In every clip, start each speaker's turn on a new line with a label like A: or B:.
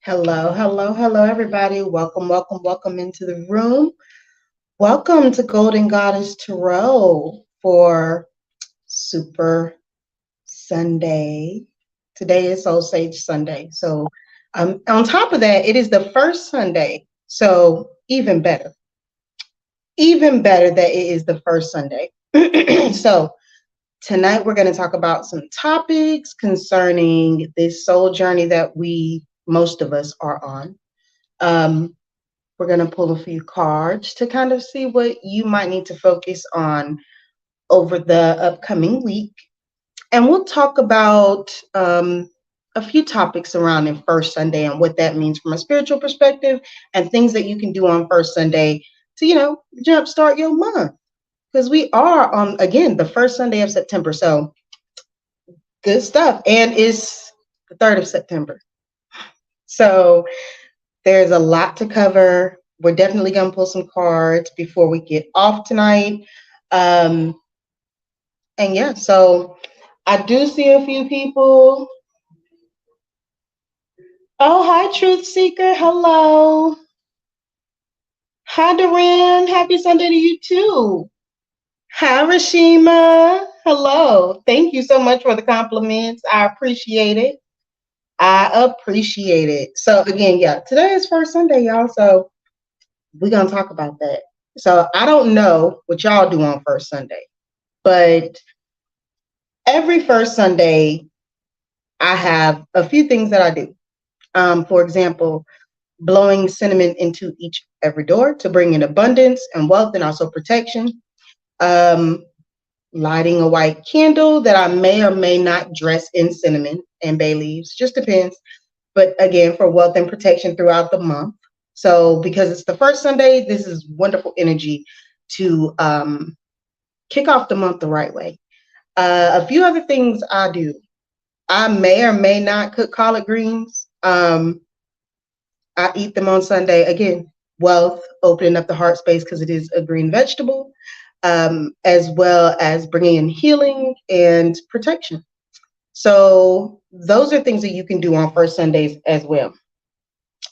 A: Hello, hello, hello, everybody. Welcome, welcome, welcome into the room. Welcome to Golden Goddess Tarot for Super Sunday. Today is Soul Sage Sunday. So, on top of that, it is the first Sunday. So, even better that it is the first Sunday. So, tonight we're going to talk about some topics concerning this soul journey that most of us, are on. We're going to pull a few cards to kind of see what you might need to focus on over the upcoming week. And we'll talk about a few topics surrounding First Sunday and what that means from a spiritual perspective and things that you can do on First Sunday to, jumpstart your month. Because we are on, again, the first Sunday of September. So good stuff. And it's the 3rd of September. So there's a lot to cover. We're definitely going to pull some cards before we get off tonight. And yeah, so I do see a few people. Oh, hi, Truth Seeker. Hello. Hi, Duran. Happy Sunday to you, too. Hi, Rashima. Hello. Thank you so much for the compliments. I appreciate it. So, again, yeah, today is first Sunday, y'all. So, we're going to talk about that. So I don't know what y'all do on first Sunday, but every first Sunday, I have a few things that I do. For example, blowing cinnamon into every door to bring in abundance and wealth and also protection. Lighting a white candle that I may or may not dress in cinnamon and bay leaves, just depends. But again, for wealth and protection throughout the month. So because it's the first Sunday, this is wonderful energy to kick off the month the right way. A few other things I do. I may or may not cook collard greens. I eat them on Sunday. Again, wealth, opening up the heart space because it is a green vegetable, as well as bringing in healing and protection. So those are things that you can do on first Sundays as well.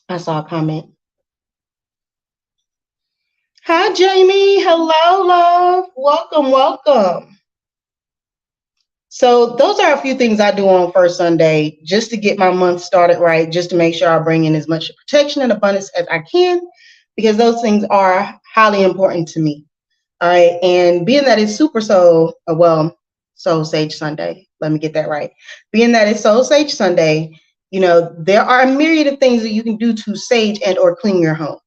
A: I saw a comment. Hi, Jamie. Hello, love. Welcome, welcome. So those are a few things I do on first Sunday just to get my month started right, just to make sure I bring in as much protection and abundance as I can, because those things are highly important to me. All right. And being that it's Soul Sage Sunday, let me get that right. Being that it's Soul Sage Sunday, there are a myriad of things that you can do to sage and or clean your home.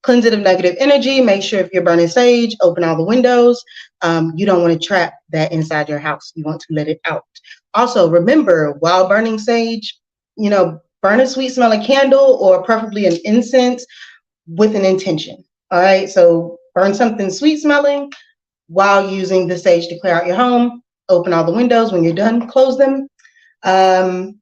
A: Cleanse it of negative energy. Make sure if you're burning sage, open all the windows. You don't want to trap that inside your house. You want to let it out. Also, remember, while burning sage, burn a sweet smelling candle or preferably an incense with an intention. All right. So burn something sweet smelling while using the sage to clear out your home. Open all the windows. When you're done, close them. And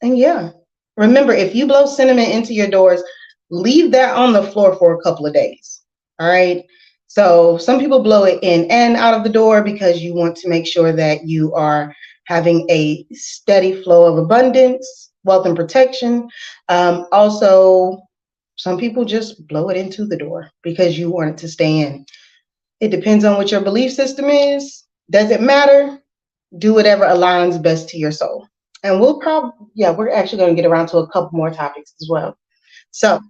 A: yeah, remember, if you blow cinnamon into your doors, leave that on the floor for a couple of days. All right. So some people blow it in and out of the door because you want to make sure that you are having a steady flow of abundance, wealth, and protection. Also, some people just blow it into the door because you want it to stay in. It depends on what your belief system is. Does it matter? Do whatever aligns best to your soul. And we're actually going to get around to a couple more topics as well. So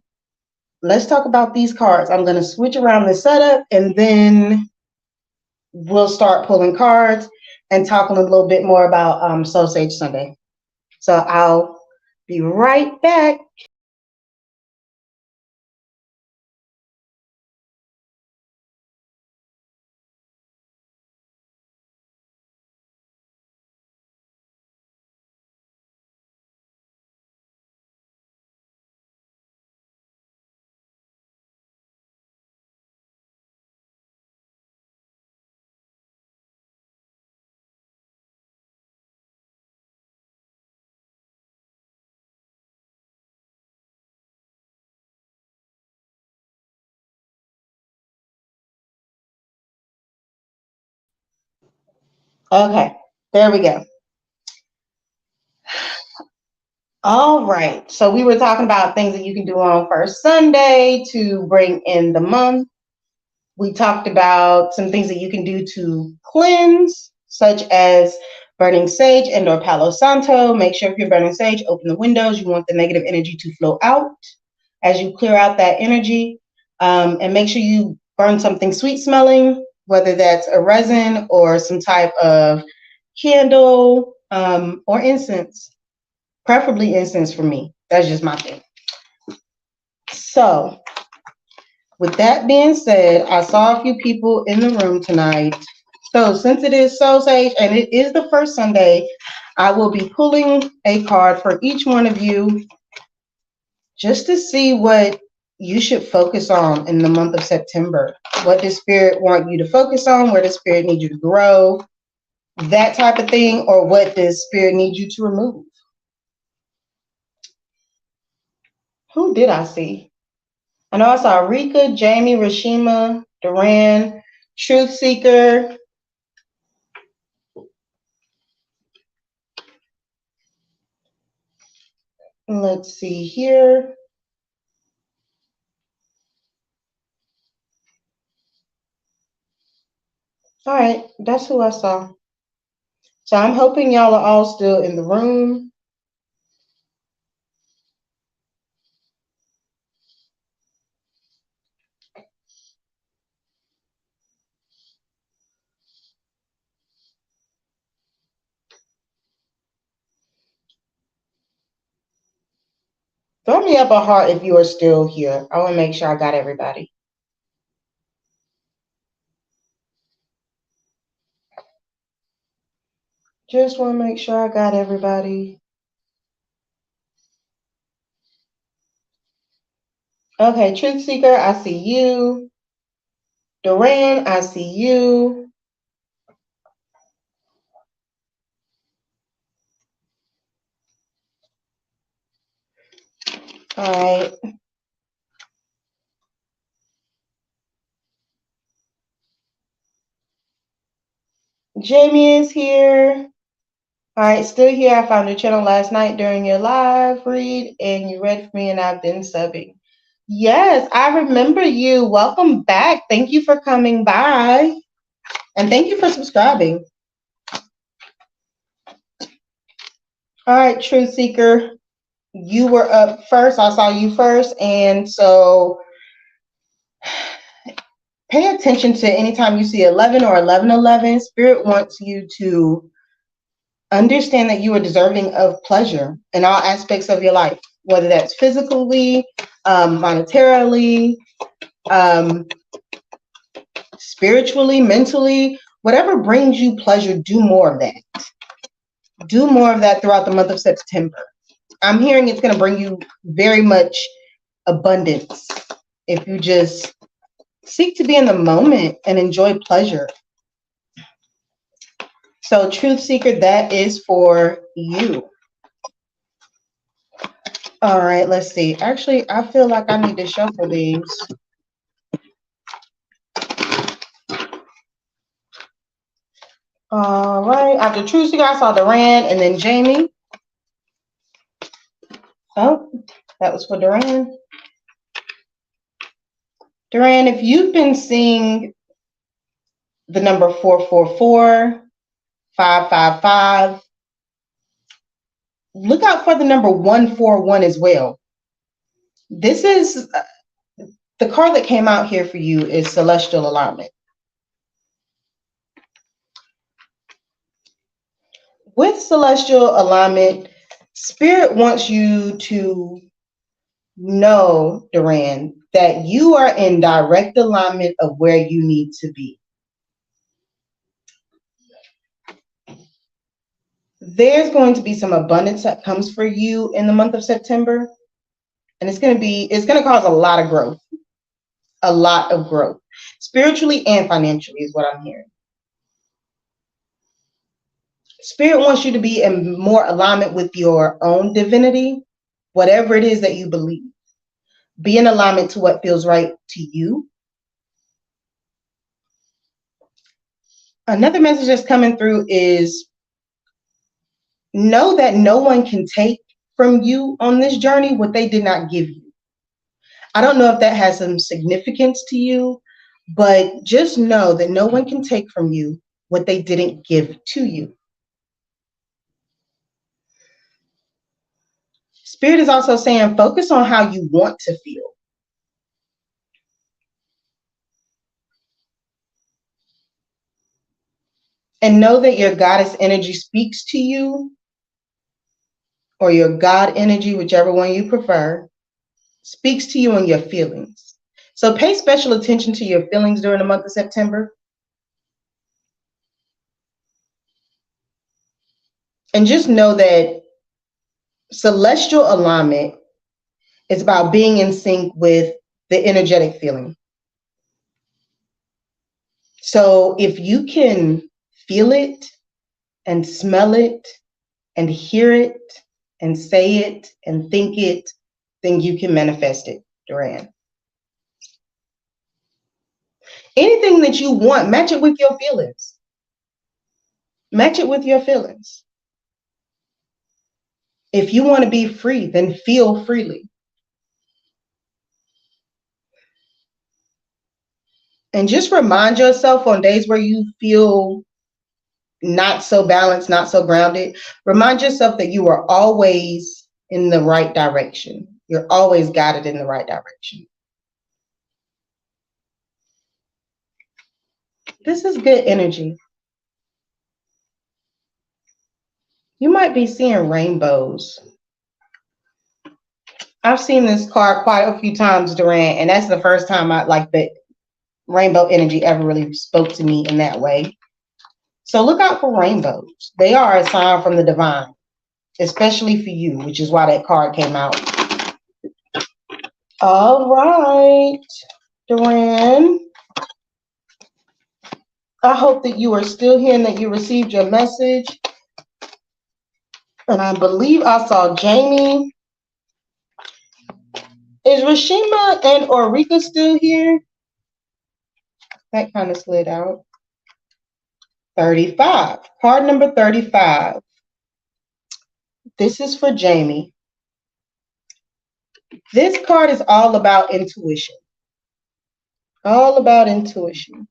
A: let's talk about these cards. I'm going to switch around the setup and then we'll start pulling cards and talking a little bit more about Soul Sage Sunday. So I'll be right back. Okay, there we go. All right. So we were talking about things that you can do on first Sunday to bring in the month. We talked about some things that you can do to cleanse, such as burning sage and or Palo Santo. Make sure if you're burning sage, open the windows. You want the negative energy to flow out as you clear out that energy. And make sure you burn something sweet smelling, whether that's a resin or some type of candle or incense. Preferably incense for me. That's just my thing. So, with that being said, I saw a few people in the room tonight. So, since it is Soul Sage and it is the first Sunday, I will be pulling a card for each one of you just to see what you should focus on in the month of September. What does Spirit want you to focus on? Where does Spirit need you to grow? That type of thing, or what does Spirit need you to remove? Who did I see? I know I saw Rika, Jamie, Rashima, Duran, Truth Seeker. Let's see here. All right, that's who I saw. So I'm hoping y'all are all still in the room. Throw me up a heart if you are still here. I want to make sure I got everybody. Just want to make sure I got everybody. Okay, Truth Seeker, I see you. Duran, I see you. All right. Jamie is here. All right, still here. I found your channel last night during your live read, and you read for me, and I've been subbing. Yes, I remember you. Welcome back. Thank you for coming by, and thank you for subscribing. All right, Truth Seeker, you were up first. I saw you first, and so pay attention to anytime you see 11 or 1111. Spirit wants you to understand that you are deserving of pleasure in all aspects of your life, whether that's physically, monetarily, spiritually, mentally, whatever brings you pleasure, do more of that. Do more of that throughout the month of September. I'm hearing it's going to bring you very much abundance if you just seek to be in the moment and enjoy pleasure. So, Truth Seeker, that is for you. All right, let's see. Actually, I feel like I need to shuffle these. All right, after Truth Seeker, I saw Duran and then Jamie. Oh, that was for Duran. Duran, if you've been seeing the number 444, 555, look out for the number 141 as well. This is the card that came out here for you is Celestial Alignment. With Celestial Alignment, Spirit wants you to know, Duran, that you are in direct alignment of where you need to be. There's going to be some abundance that comes for you in the month of September, and it's going to cause a lot of growth. A lot of growth, spiritually and financially, is what I'm hearing. Spirit wants you to be in more alignment with your own divinity, whatever it is that you believe. Be in alignment to what feels right to you. Another message that's coming through is know that no one can take from you on this journey what they did not give you. I don't know if that has some significance to you, but just know that no one can take from you what they didn't give to you. Spirit is also saying focus on how you want to feel. And know that your goddess energy speaks to you, or your God energy, whichever one you prefer, speaks to you in your feelings. So pay special attention to your feelings during the month of September. And just know that celestial alignment is about being in sync with the energetic feeling. So if you can feel it and smell it and hear it and say it and think it, then you can manifest it, Duran. Anything that you want, match it with your feelings. Match it with your feelings. If you want to be free, then feel freely. And just remind yourself on days where you feel not so balanced, not so grounded, remind yourself that you are always in the right direction. You're always guided in the right direction. This is good energy. You might be seeing rainbows. I've seen this card quite a few times, Duran, and that's the first time I like the rainbow energy ever really spoke to me in that way. So look out for rainbows. They are a sign from the divine, especially for you, which is why that card came out. All right, Duran. I hope that you are still here and that you received your message. And I believe I saw Jamie. Is Rashima and Ulrika still here? That kind of slid out. 35. Card number 35. This is for Jamie. This card is all about intuition. All about intuition.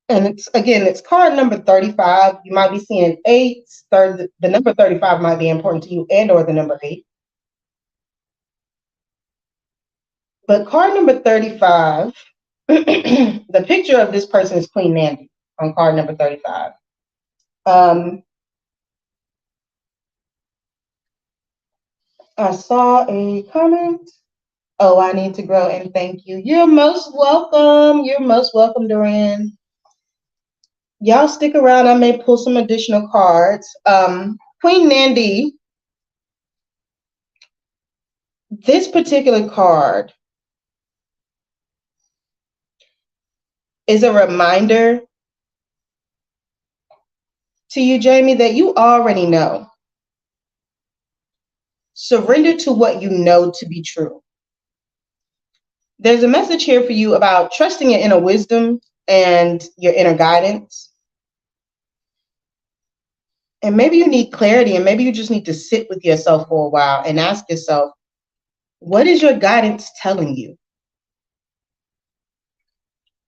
A: And it's card number 35. You might be seeing 8. The number 35 might be important to you, and or the number 8. But card number 35, the picture of this person is Queen Nandi on card number 35. I saw a comment. Oh, I need to grow, and thank you. You're most welcome. You're most welcome, Duran. Y'all stick around. I may pull some additional cards. Queen Nandi, this particular card is a reminder to you, Jamie, that you already know. Surrender to what you know to be true. There's a message here for you about trusting your inner wisdom and your inner guidance. And maybe you need clarity, and maybe you just need to sit with yourself for a while and ask yourself, what is your guidance telling you?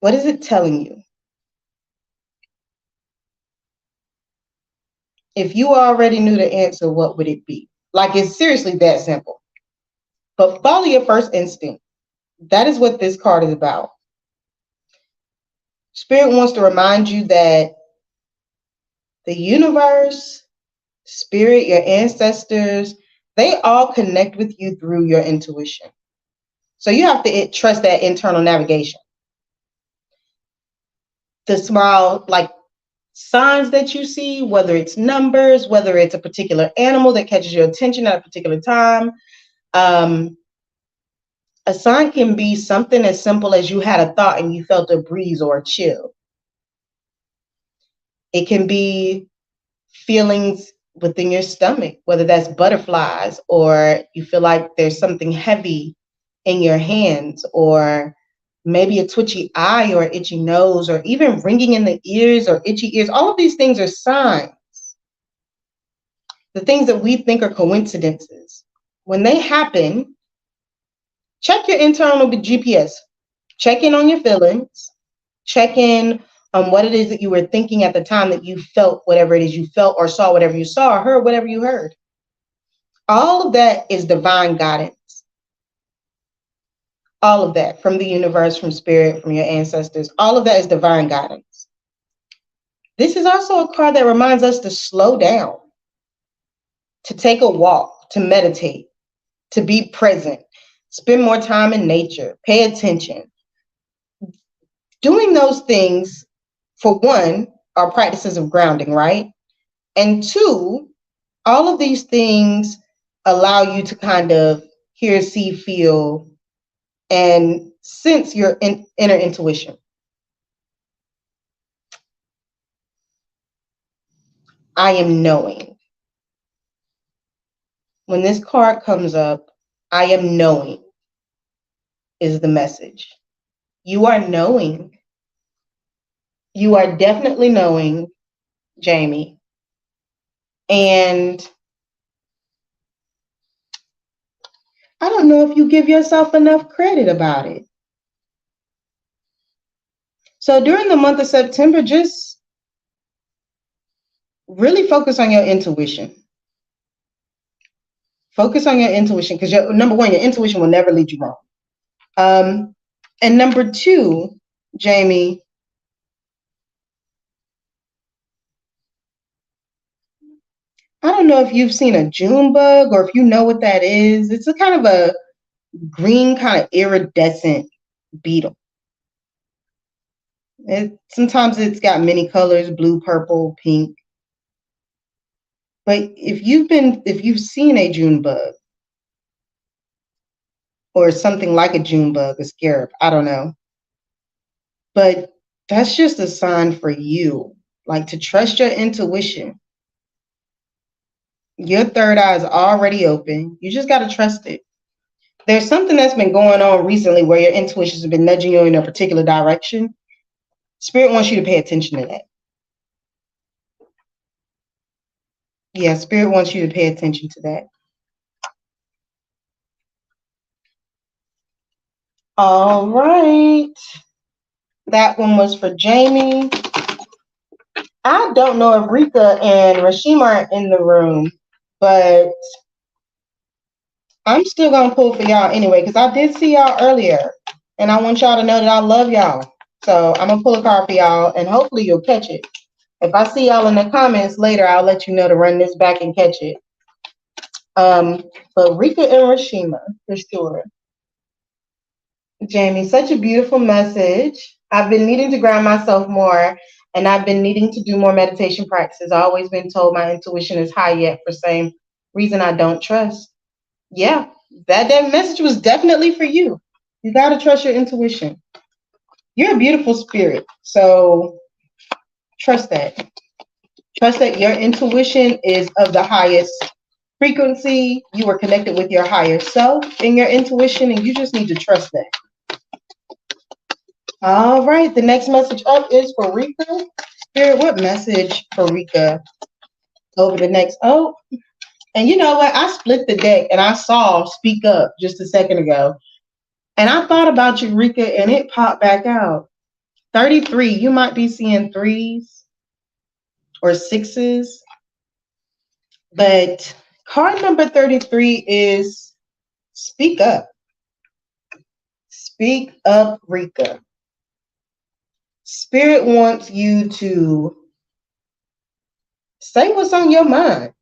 A: What is it telling you? If you already knew the answer, what would it be? Like, it's seriously that simple. But follow your first instinct. That is what this card is about. Spirit wants to remind you that the universe, spirit, your ancestors, they all connect with you through your intuition. So you have to trust that internal navigation. The small, like, signs that you see, whether it's numbers, whether it's a particular animal that catches your attention at a particular time. A sign can be something as simple as you had a thought and you felt a breeze or a chill. It can be feelings within your stomach, whether that's butterflies, or you feel like there's something heavy in your hands, or maybe a twitchy eye or itchy nose, or even ringing in the ears or itchy ears. All of these things are signs the things that we think are coincidences, when they happen, check your internal GPS. Check in on your feelings. Check in on what it is that you were thinking at the time that you felt whatever it is you felt, or saw whatever you saw, or heard whatever you heard. All of that is divine guidance. All of that from the universe, from spirit, from your ancestors. All of that is divine guidance. This is also a card that reminds us to slow down, to take a walk, to meditate, to be present, spend more time in nature, pay attention. Doing those things, for one, are practices of grounding, right? And two, all of these things allow you to kind of hear, see, feel, and sense your inner intuition. I am knowing. When this card comes up, I am knowing is the message. You are knowing. You are definitely knowing, Jamie. And I don't know if you give yourself enough credit about it. So during the month of September, just really focus on your intuition. Focus on your intuition, because number one, your intuition will never lead you wrong. And number two, Jamie, I don't know if you've seen a June bug or if you know what that is. It's a kind of a green, kind of iridescent beetle. Sometimes it's got many colors: blue, purple, pink. But if you've seen a June bug, or something like a June bug, a scarab, I don't know. But that's just a sign for you, like, to trust your intuition. Your third eye is already open. You just got to trust it. There's something that's been going on recently where your intuition has been nudging you in a particular direction. Spirit wants you to pay attention to that. Yeah, Spirit wants you to pay attention to that. All right. That one was for Jamie. I don't know if Rika and Rashima are in the room, but I'm still going to pull for y'all anyway, because I did see y'all earlier, and I want y'all to know that I love y'all. So I'm going to pull a card for y'all, and hopefully you'll catch it. If I see y'all in the comments later, I'll let you know to run this back and catch it. But Rika and Rashima, for sure. Jamie, such a beautiful message. I've been needing to ground myself more, and I've been needing to do more meditation practices. I've always been told my intuition is high, yet for same reason I don't trust. Yeah, that message was definitely for you. You got to trust your intuition. You're a beautiful spirit, so trust that. Trust that your intuition is of the highest frequency. You are connected with your higher self and your intuition, and you just need to trust that. All right, the next message up is for Rika. Spirit, what message for Rika over the next? Oh, and you know what? I split the deck and I saw Speak Up just a second ago. And I thought about you, Rika, and it popped back out. 33, you might be seeing 3s or 6s. But card number 33 is Speak Up. Speak up, Rika. Spirit wants you to say what's on your mind.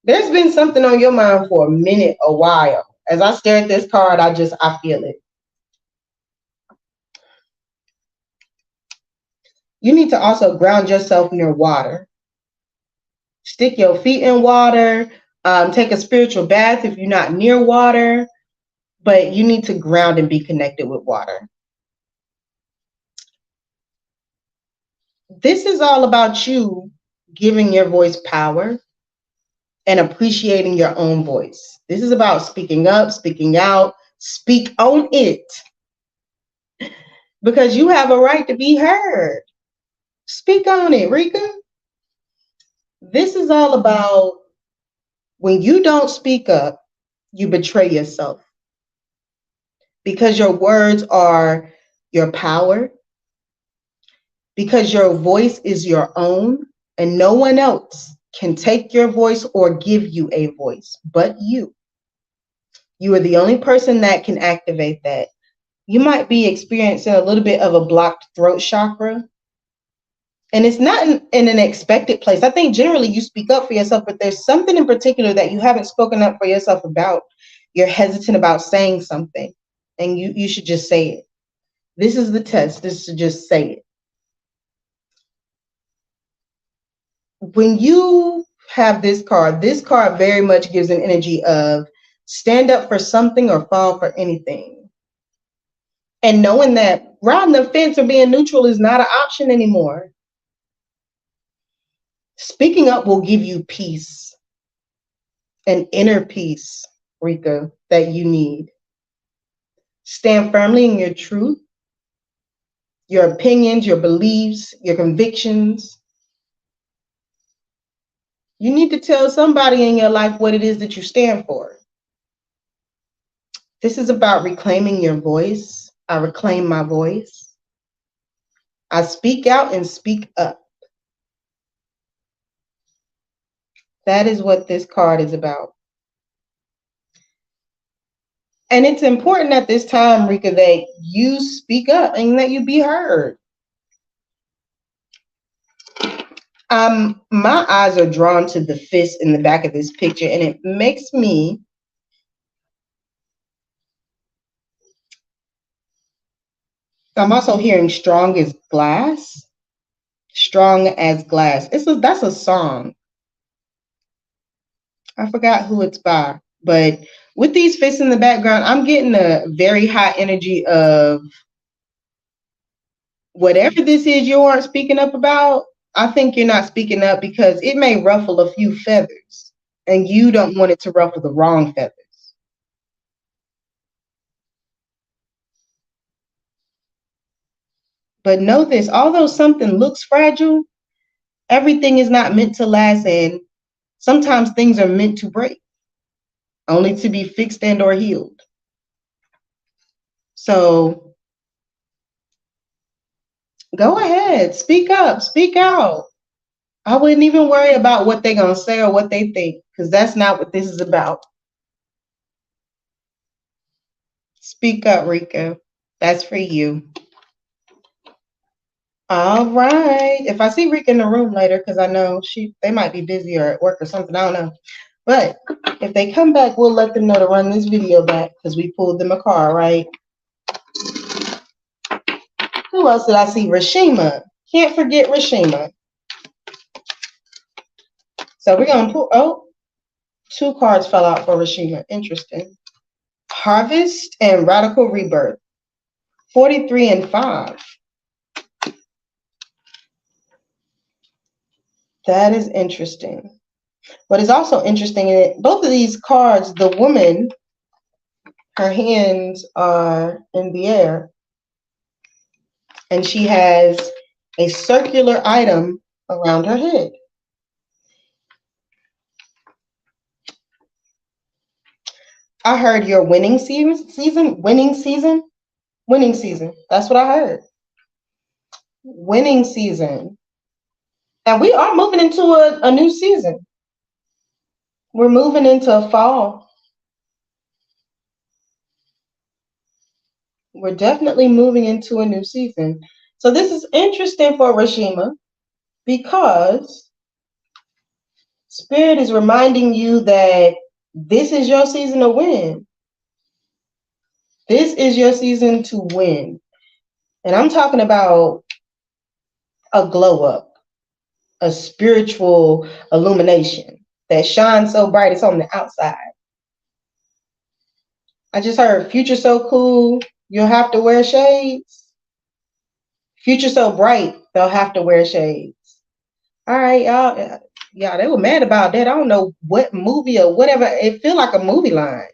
A: There's been something on your mind for a minute, a while. As I stare at this card, I feel it. You need to also ground yourself near water. Stick your feet in water. Take a spiritual bath if you're not near water. But you need to ground and be connected with water. This is all about you giving your voice power and appreciating your own voice. This is about speaking up, speaking out, speak on it. Because you have a right to be heard. Speak on it, Rika. This is all about When you don't speak up, you betray yourself because your words are your power, because your voice is your own, and no one else can take your voice or give you a voice but you. You are the only person that can activate that. You might be experiencing a little bit of a blocked throat chakra, and it's not in an expected place. I think generally you speak up for yourself, but there's something in particular that you haven't spoken up for yourself about. You're hesitant about saying something, and you should just say it. This is the test. This is to just say it. When you have this card very much gives an energy of stand up for something or fall for anything. And knowing that riding the fence or being neutral is not an option anymore. Speaking up will give you peace, an inner peace, Rika, that you need. Stand firmly in your truth, your opinions, your beliefs, your convictions. You need to tell somebody in your life what it is that you stand for. This is about reclaiming your voice. I reclaim my voice. I speak out and speak up. That is what this card is about. And it's important at this time, Rika, that you speak up and that you be heard. My eyes are drawn to the fist in the back of this picture, and it makes me I'm also hearing strong as glass. Strong as glass. That's a song. I forgot who it's by, but with these fists in the background, I'm getting a very high energy of whatever this is you aren't speaking up about. I think you're not speaking up because it may ruffle a few feathers, and you don't want it to ruffle the wrong feathers. But know this, although something looks fragile, everything is not meant to last, and sometimes things are meant to break, only to be fixed and or healed. So go ahead, speak up, speak out. I wouldn't even worry about what they're going to say or what they think, because that's not what this is about. Speak up, Rika. That's for you. All right. If I see Rika in the room later, because I know they might be busy or at work or something, I don't know. But if they come back, we'll let them know to run this video back because we pulled them a card, right? Who else did I see? Rashima. Can't forget Rashima. So we're going to pull, 2 cards fell out for Rashima. Interesting. Harvest and Radical Rebirth. 43 and 5. That is interesting. What is also interesting in both of these cards, the woman, her hands are in the air, and she has a circular item around her head. I heard your winning season. That's what I heard. Winning season. And we are moving into a new season. We're moving into a fall. We're definitely moving into a new season. So this is interesting for Rashima because Spirit is reminding you that this is your season to win. This is your season to win. And I'm talking about a glow up, a spiritual illumination that shines so bright it's on the outside. I just heard future so cool, you'll have to wear shades. Future so bright, they'll have to wear shades. All right, y'all. Yeah, they were mad about that. I don't know what movie or whatever. It feel like a movie line.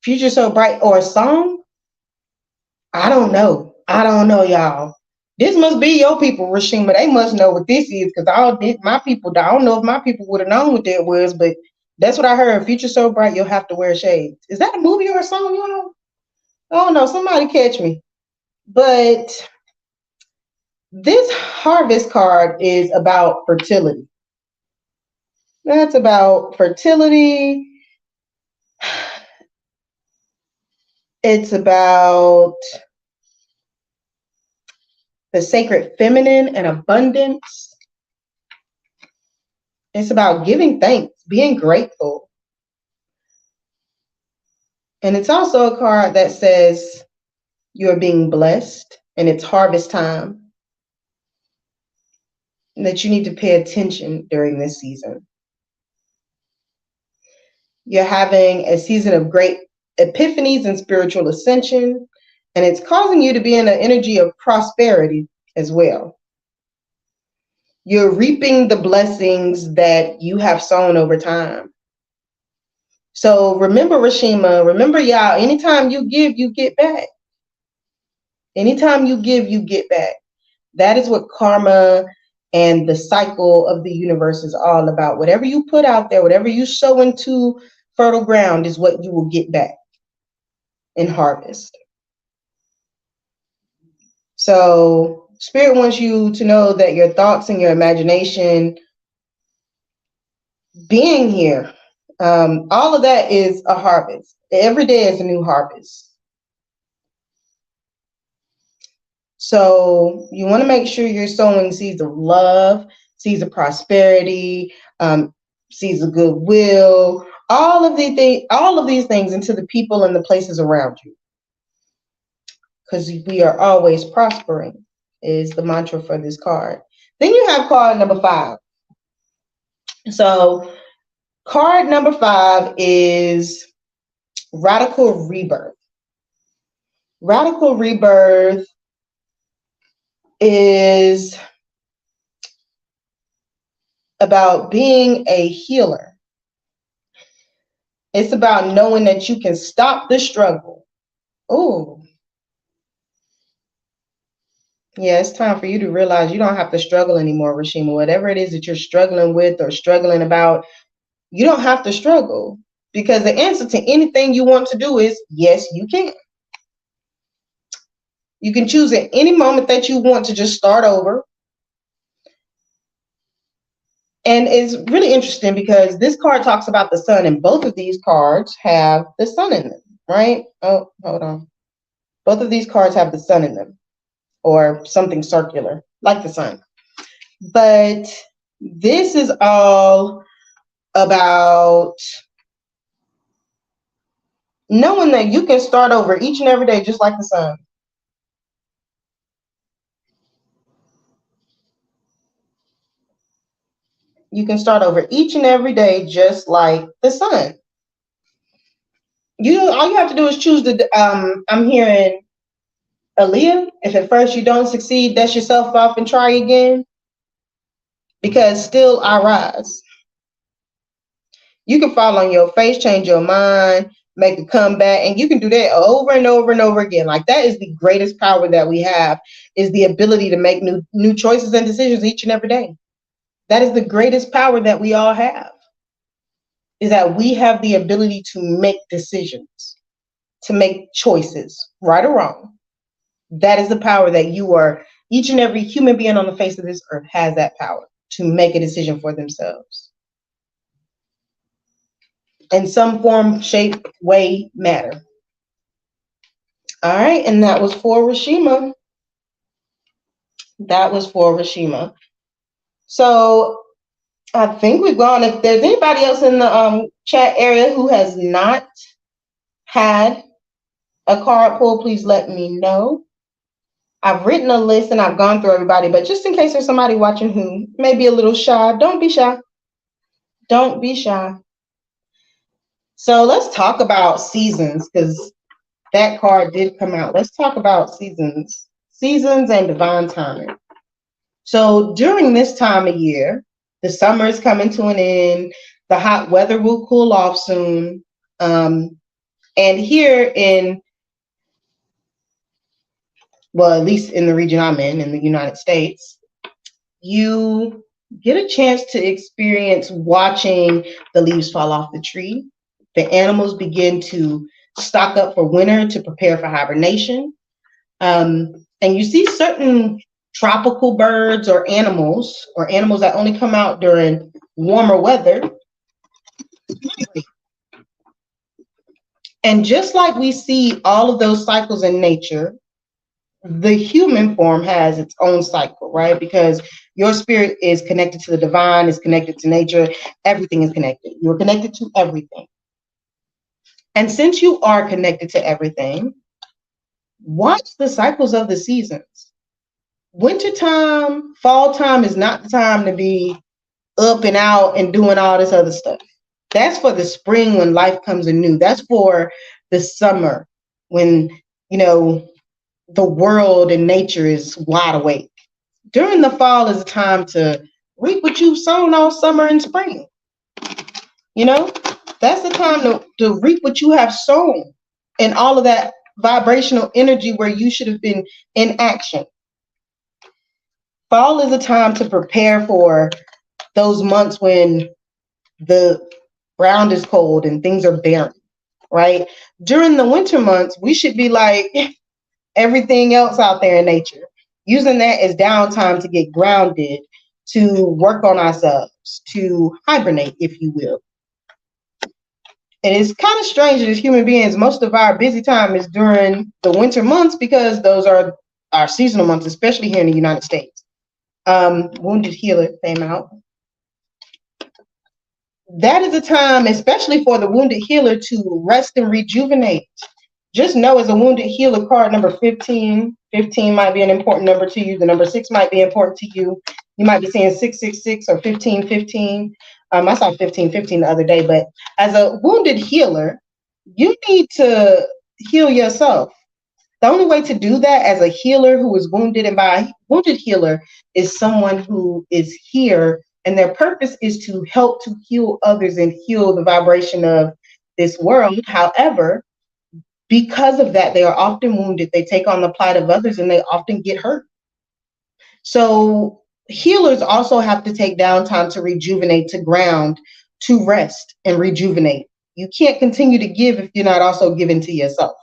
A: Future so bright or a song? I don't know. Y'all. This must be your people, Rashima. They must know what this is because my people, I don't know if my people would have known what that was, but That's what I heard. Future so bright, you'll have to wear shades. Is that a movie or a song, y'all? I don't know. Somebody catch me. But this harvest card is about fertility. That's about fertility. It's about the sacred feminine and abundance. It's about giving thanks, being grateful. And it's also a card that says you're being blessed and it's harvest time. And that you need to pay attention during this season. You're having a season of great epiphanies and spiritual ascension, and it's causing you to be in an energy of prosperity as well. You're reaping the blessings that you have sown over time. So remember, Rashima, remember, y'all, anytime you give, you get back. Anytime you give, you get back. That is what karma and the cycle of the universe is all about. Whatever you put out there, whatever you sow into fertile ground is what you will get back in harvest. So Spirit wants you to know that your thoughts and your imagination being here, all of that is a harvest. Every day is a new harvest. So you want to make sure you're sowing seeds of love, seeds of prosperity, seeds of goodwill, all of these things into the people and the places around you. Because we are always prospering is the mantra for this card. Then you have card number 5. So card number 5 is Radical Rebirth. Radical Rebirth is about being a healer. It's about knowing that you can stop the struggle. Oh, yeah, it's time for you to realize you don't have to struggle anymore, Rashima. Whatever it is that you're struggling with or struggling about, you don't have to struggle, because the answer to anything you want to do is yes, you can. You can choose at any moment that you want to just start over. And it's really interesting because this card talks about the sun, and both of these cards have the sun in them, right? Oh, hold on. Both of these cards have the sun in them, or something circular like the sun. But this is all about knowing that you can start over each and every day just like the sun. You can start over each and every day just like the sun. All you have to do is choose the I'm hearing Aaliyah. If at first you don't succeed, dust yourself off and try again, because still I rise. You can fall on your face, change your mind, make a comeback, and you can do that over and over and over again. Like, that is the greatest power that we have, is the ability to make new choices and decisions each and every day. That is the greatest power that we all have, is that we have the ability to make decisions, to make choices, right or wrong. That is the power that you are. Each and every human being on the face of this earth has that power to make a decision for themselves. In some form, shape, way, matter. All right, and that was for Rashima. That was for Rashima. So I think we've gone. If there's anybody else in the chat area who has not had a card pull, please let me know. I've written a list and I've gone through everybody, but just in case there's somebody watching who may be a little shy, don't be shy. Don't be shy. So let's talk about seasons, because that card did come out. Let's talk about seasons and divine timing. So during this time of year, the summer is coming to an end. The hot weather will cool off soon. And here well, at least in the region I'm in the United States, you get a chance to experience watching the leaves fall off the tree. The animals begin to stock up for winter to prepare for hibernation. And you see certain tropical birds or animals that only come out during warmer weather. And just like we see all of those cycles in nature, the human form has its own cycle, right? Because your spirit is connected to the divine, is connected to nature. Everything is connected. You're connected to everything. And since you are connected to everything, watch the cycles of the seasons. Wintertime, fall time is not the time to be up and out and doing all this other stuff. That's for the spring when life comes anew. That's for the summer when, the world and nature is wide awake. During the fall is a time to reap what you've sown all summer and spring. That's the time to reap what you have sown and all of that vibrational energy where you should have been in action. Fall is a time to prepare for those months when the ground is cold and things are barren, right? During the winter months, we should be like everything else out there in nature, using that as downtime to get grounded, to work on ourselves, to hibernate, if you will. And it's kind of strange that as human beings, most of our busy time is during the winter months because those are our seasonal months, especially here in the United States. Wounded Healer came out. That is a time, especially for the Wounded Healer, to rest and rejuvenate. Just know as a Wounded Healer card number 15 might be an important number to you. The number 6 might be important to you. You might be saying 666 or 1515. I saw 1515 the other day, but as a Wounded Healer, you need to heal yourself. The only way to do that as a healer who is wounded, and by a Wounded Healer is someone who is here and their purpose is to help to heal others and heal the vibration of this world. However, because of that, they are often wounded. They take on the plight of others and they often get hurt. So healers also have to take downtime to rejuvenate, to ground, to rest and rejuvenate. You can't continue to give if you're not also giving to yourself.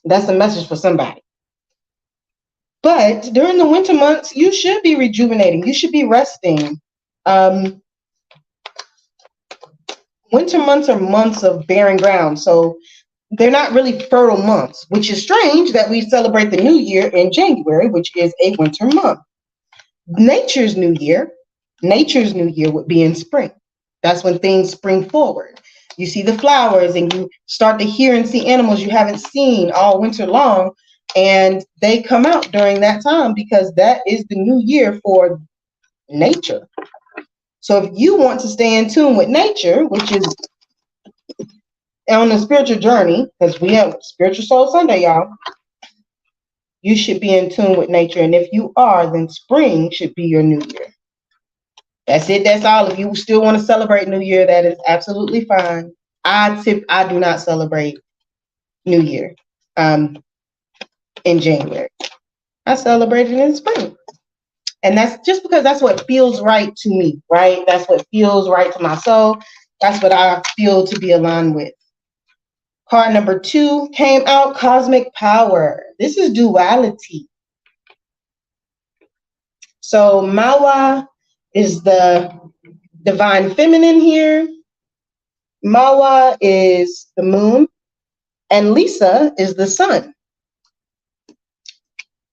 A: That's a message for somebody. But during the winter months, you should be rejuvenating. You should be resting. Winter months are months of barren ground. So they're not really fertile months, which is strange that we celebrate the new year in January, which is a winter month. Nature's new year would be in spring. That's when things spring forward. You see the flowers and you start to hear and see animals you haven't seen all winter long, and they come out during that time because that is the new year for nature. So if you want to stay in tune with nature, which is on a spiritual journey, because we have Spiritual Soul Sunday, y'all, you should be in tune with nature. And if you are, then spring should be your new year. That's it. That's all. If you still want to celebrate New Year, that is absolutely fine. I do not celebrate New Year in January. I celebrate it in spring. And that's just because that's what feels right to me, right? That's what feels right to my soul. That's what I feel to be aligned with. Card number 2 came out, Cosmic Power. This is duality. So Mawa is the divine feminine here. Mawa is the moon. And Lisa is the sun.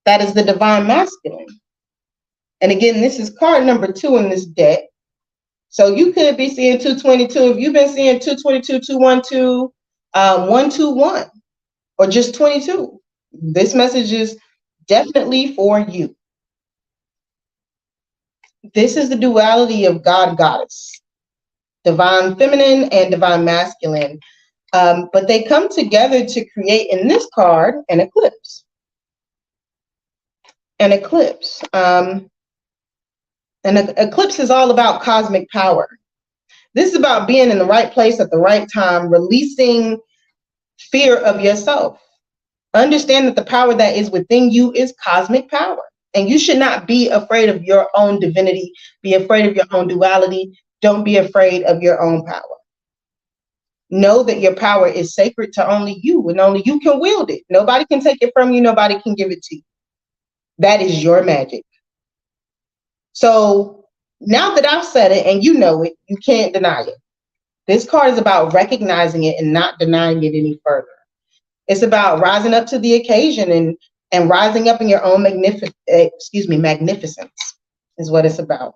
A: That is the divine masculine. And again, this is card number 2 in this deck. So you could be seeing 222. If you've been seeing 222, 212, 121, or just 22, this message is definitely for you. This is the duality of God, Goddess, divine feminine and divine masculine. But they come together to create, in this card, an eclipse. An eclipse. An eclipse is all about cosmic power. This is about being in the right place at the right time, releasing fear of yourself. Understand that the power that is within you is cosmic power. And you should not be afraid of your own divinity, be afraid of your own duality. Don't be afraid of your own power. Know that your power is sacred to only you, and only you can wield it. Nobody can take it from you. Nobody can give it to you. That is your magic. So now that I've said it and you know it, you can't deny it. This card is about recognizing it and not denying it any further. It's about rising up to the occasion and rising up in your own magnificence is what it's about.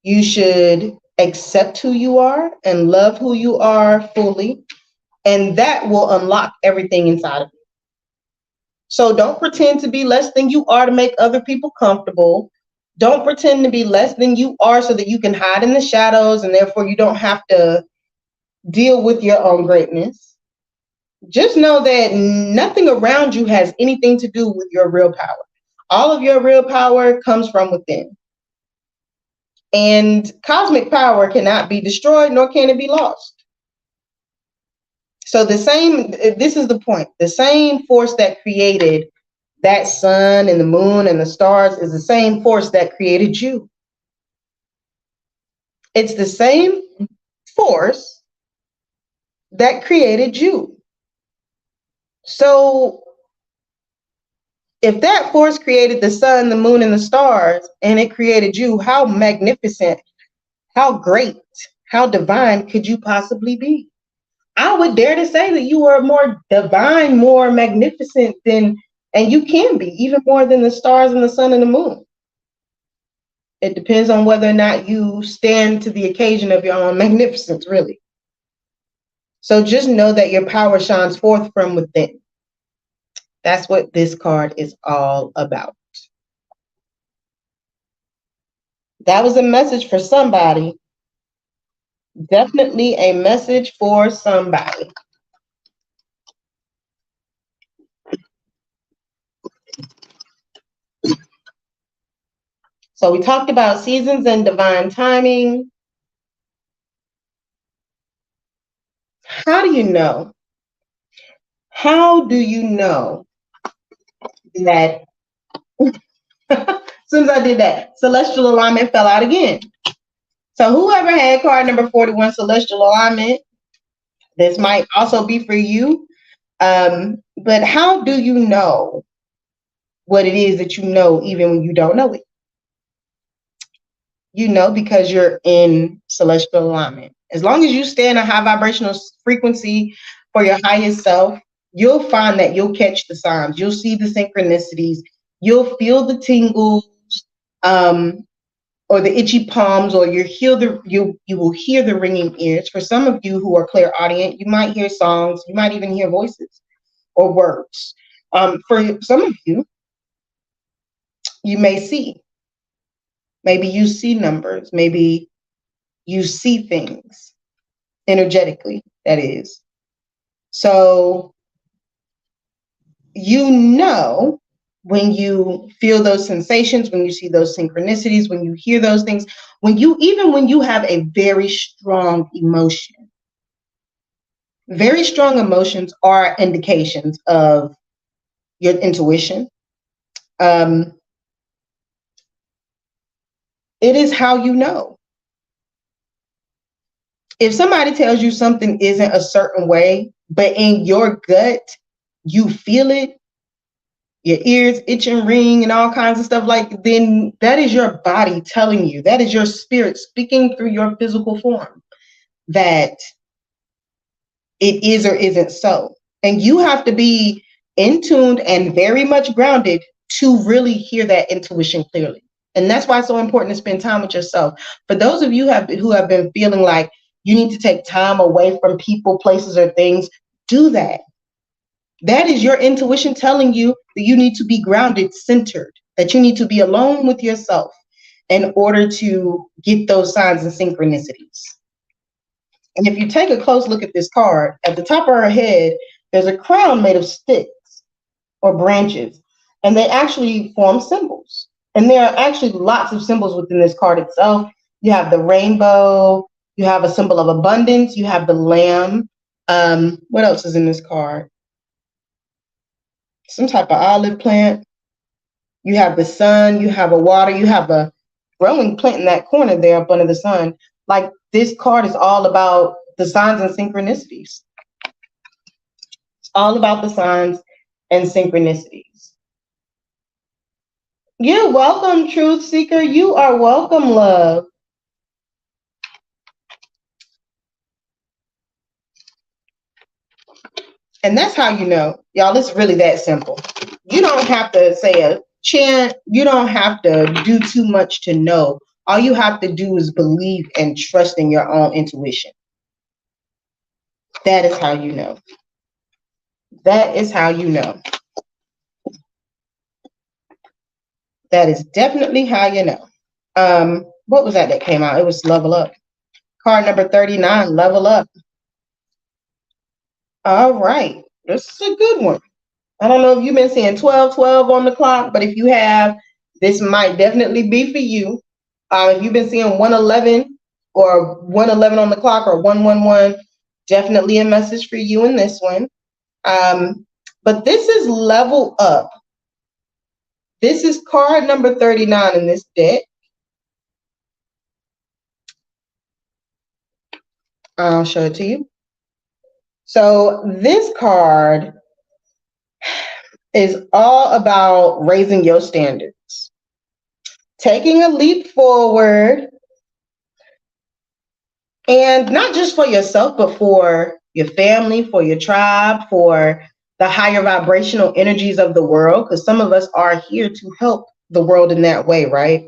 A: You should accept who you are and love who you are fully, and that will unlock everything inside of you. So don't pretend to be less than you are to make other people comfortable. Don't pretend to be less than you are so that you can hide in the shadows and therefore you don't have to deal with your own greatness. Just know that nothing around you has anything to do with your real power. All of your real power comes from within. And cosmic power cannot be destroyed, nor can it be lost. So this is the point, the same force that created that sun and the moon and the stars is the same force that created you. It's the same force that created you. So if that force created the sun, the moon, and the stars, and it created you, how magnificent, how great, how divine could you possibly be? I would dare to say that you are more divine, more magnificent than, and you can be, even more than the stars and the sun and the moon. It depends on whether or not you stand to the occasion of your own magnificence, really. So just know that your power shines forth from within. That's what this card is all about. That was a message for somebody. Definitely a message for somebody. So we talked about seasons and divine timing. How do you know? How do you know that as soon as I did that, celestial alignment fell out again? So whoever had card number 41, celestial alignment, this might also be for you. But how do you know what it is that you know even when you don't know it? You know because you're in celestial alignment. As long as you stay in a high vibrational frequency for your highest self, you'll find that you'll catch the signs. You'll see the synchronicities. You'll feel the tingles, or the itchy palms, or you will hear the ringing ears. For some of you who are clairaudient, you might hear songs. You might even hear voices or words. For some of you, you may see. Maybe you see numbers. Maybe you see things energetically, that is. So you know when you feel those sensations, when you see those synchronicities, when you hear those things, when you have a very strong emotion. Very strong emotions are indications of your intuition. It is how you know. If somebody tells you something isn't a certain way, but in your gut, you feel it, your ears itch and ring and all kinds of stuff, then that is your body telling you, that is your spirit speaking through your physical form that it is or isn't so. And you have to be in tuned and very much grounded to really hear that intuition clearly. And that's why it's so important to spend time with yourself. For those of you who have been feeling like you need to take time away from people, places, or things, do that. That is your intuition telling you that you need to be grounded, centered, that you need to be alone with yourself in order to get those signs and synchronicities. And if you take a close look at this card, at the top of her head, there's a crown made of sticks or branches, and they actually form symbols. And there are actually lots of symbols within this card itself. You have the rainbow, you have a symbol of abundance, you have the lamb. What else is in this card? Some type of olive plant. You have the sun, you have a water, you have a growing plant in that corner there up under the sun. Like, this card is all about the signs and synchronicities. It's all about the signs and synchronicities. You're welcome, Truth Seeker. You are welcome, love. And that's how you know, y'all, it's really that simple. You don't have to say a chant. You don't have to do too much to know. All you have to do is believe and trust in your own intuition. That is how you know. That is how you know. That is definitely how you know. What was that came out? It was Level Up. Card number 39, Level Up. All right. This is a good one. I don't know if you've been seeing 1212 on the clock, but if you have, this might definitely be for you. If you've been seeing 111 or 111 on the clock or 111, definitely a message for you in this one. But this is Level Up. This is card number 39 in this deck. I'll show it to you. So this card is all about raising your standards, taking a leap forward, and not just for yourself, but for your family, for your tribe, for the higher vibrational energies of the world, because some of us are here to help the world in that way, right?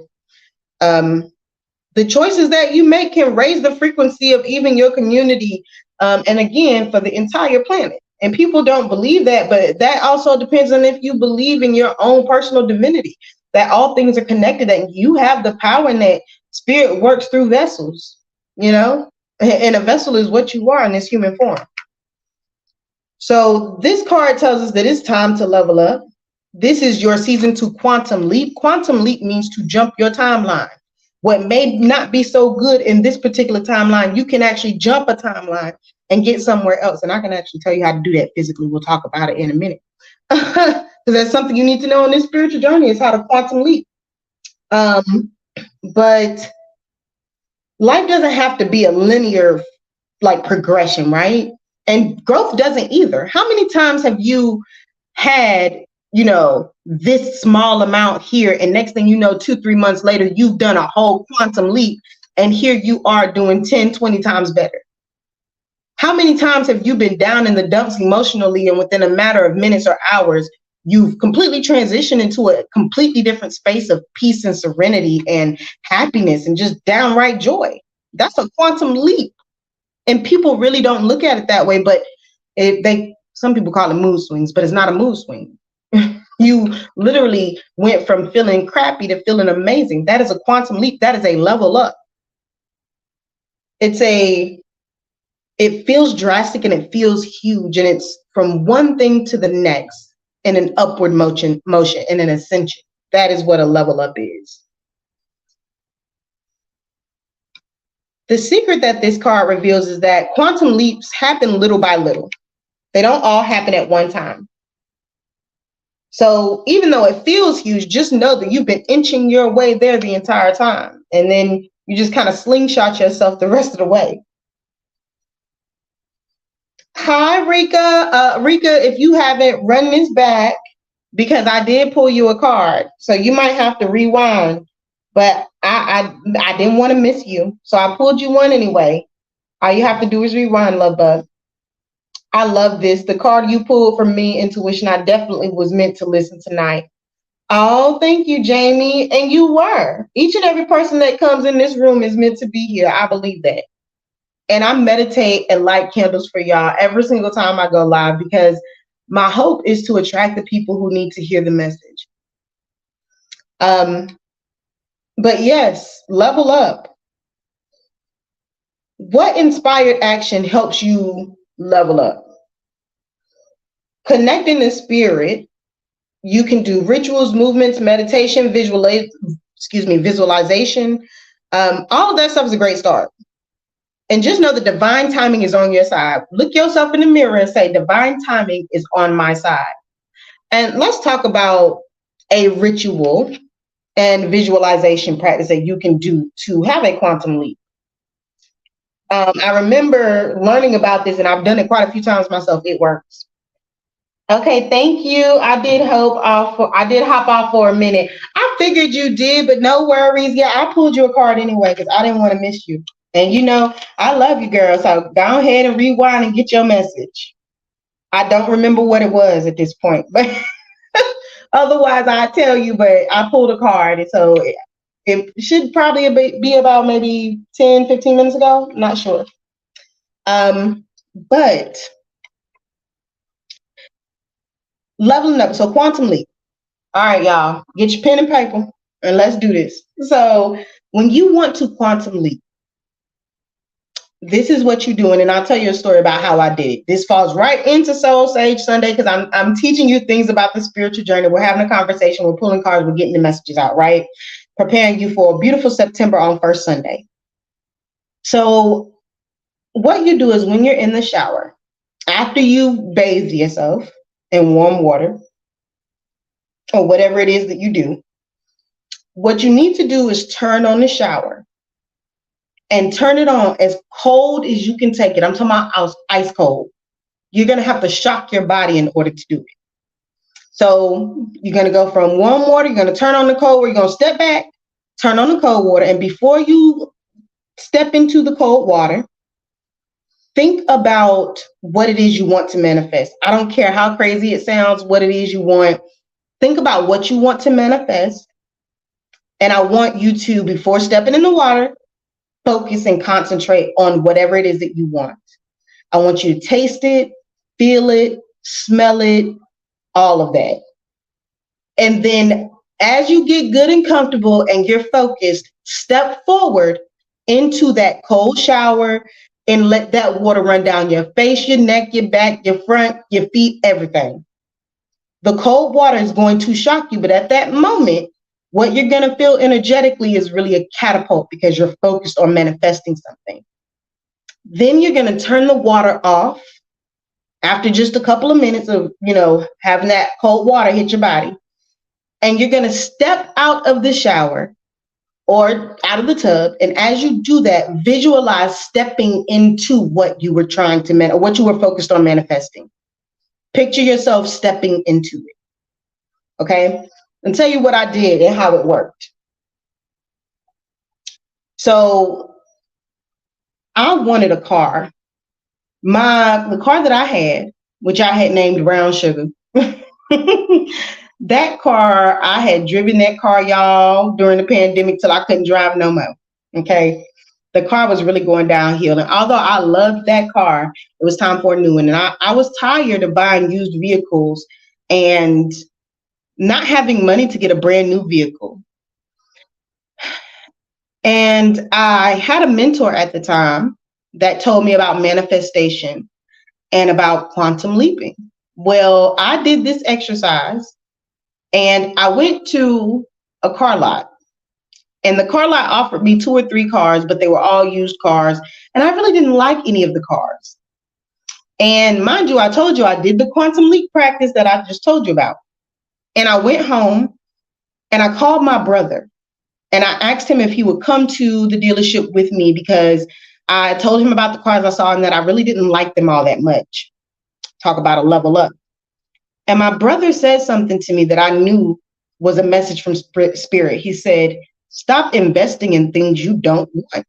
A: The choices that you make can raise the frequency of even your community, and again, for the entire planet. And people don't believe that, but that also depends on if you believe in your own personal divinity, that all things are connected, and you have the power, and that spirit works through vessels, you know? And a vessel is what you are in this human form. So this card tells us that it's time to level up. This is your season to quantum leap. Quantum leap means to jump your timeline. What may not be so good in this particular timeline, you can actually jump a timeline and get somewhere else. And I can actually tell you how to do that physically. We'll talk about it in a minute. Because that's something you need to know on this spiritual journey, is how to quantum leap. But life doesn't have to be a linear like progression, right? And growth doesn't either. How many times have you had, you know, this small amount here, and next thing you know, 2-3 months later, you've done a whole quantum leap, and here you are doing 10-20 times better? How many times have you been down in the dumps emotionally, and within a matter of minutes or hours, you've completely transitioned into a completely different space of peace and serenity and happiness and just downright joy? That's a quantum leap. And people really don't look at it that way, but some people call it mood swings, but it's not a mood swing. You literally went from feeling crappy to feeling amazing. That is a quantum leap. That is a level up. It feels drastic, and it feels huge, and it's from one thing to the next in an upward motion in an ascension. That is what a level up is. The secret that this card reveals is that quantum leaps happen little by little. They don't all happen at one time. So even though it feels huge, just know that you've been inching your way there the entire time. And then you just kind of slingshot yourself the rest of the way. Hi, Rika. Rika, if you haven't, run this back, because I did pull you a card. So you might have to rewind. But I didn't want to miss you, so I pulled you one anyway. All you have to do is rewind, love bug. I love this. The card you pulled from me, intuition, I definitely was meant to listen tonight. Oh, thank you, Jamie. And you were. Each and every person that comes in this room is meant to be here. I believe that. And I meditate and light candles for y'all every single time I go live, because my hope is to attract the people who need to hear the message. But yes, level up. What inspired action helps you level up? Connecting the spirit. You can do rituals, movements, meditation, visualization. All of that stuff is a great start. And just know the divine timing is on your side. Look yourself in the mirror and say, divine timing is on my side. And let's talk about a ritual and visualization practice that you can do to have a quantum leap. I remember learning about this, and I've done it quite a few times myself. It works. Okay, thank you. I did hop off for a minute. I figured you did, but no worries. Yeah, I pulled you a card anyway because I didn't want to miss you. And I love you, girl. So go ahead and rewind and get your message. I don't remember what it was at this point, but otherwise I tell you. But I pulled a card, and so it should probably be about maybe 10, 15 minutes ago. Not sure. But leveling up. So quantum leap. All right, y'all, get your pen and paper and let's do this. So when you want to quantum leap, this is what you're doing, and I'll tell you a story about how I did it. This falls right into Soul Sage Sunday because I'm teaching you things about the spiritual journey. We're having a conversation, we're pulling cards, we're getting the messages out, right? Preparing you for a beautiful September on first Sunday. So what you do is when you're in the shower, after you bathe yourself in warm water, or whatever it is that you do, what you need to do is turn on the shower and turn it on as cold as you can take it. I'm talking about ice cold. You're going to have to shock your body in order to do it. So you're going to go from warm water, you're going to turn on the cold water, you're going to step back, turn on the cold water, and before you step into the cold water, think about what it is you want to manifest. I don't care how crazy it sounds, what it is you want. Think about what you want to manifest. And I want you to, before stepping in the water, focus and concentrate on whatever it is that you want. I want you to taste it, feel it, smell it, all of that. And then as you get good and comfortable and you're focused, step forward into that cold shower and let that water run down your face, your neck, your back, your front, your feet, everything. The cold water is going to shock you, but at that moment, what you're going to feel energetically is really a catapult because you're focused on manifesting something. Then you're going to turn the water off after just a couple of minutes of, having that cold water hit your body. And you're going to step out of the shower or out of the tub. And as you do that, visualize stepping into what you were trying to or what you were focused on manifesting. Picture yourself stepping into it. Okay? And tell you what I did and how it worked. So I wanted a car. The car that I had, which I had named Brown Sugar, that car, I had driven that car, y'all, during the pandemic till I couldn't drive no more. Okay. The car was really going downhill. And although I loved that car, it was time for a new one. And I was tired of buying used vehicles and not having money to get a brand new vehicle. And I had a mentor at the time that told me about manifestation and about quantum leaping. Well, I did this exercise and I went to a car lot. And the car lot offered me 2 or 3 cars, but they were all used cars. And I really didn't like any of the cars. And mind you, I told you I did the quantum leap practice that I just told you about. And I went home and I called my brother and I asked him if he would come to the dealership with me because I told him about the cars I saw and that I really didn't like them all that much. Talk about a level up. And my brother said something to me that I knew was a message from Spirit. He said, stop investing in things you don't want.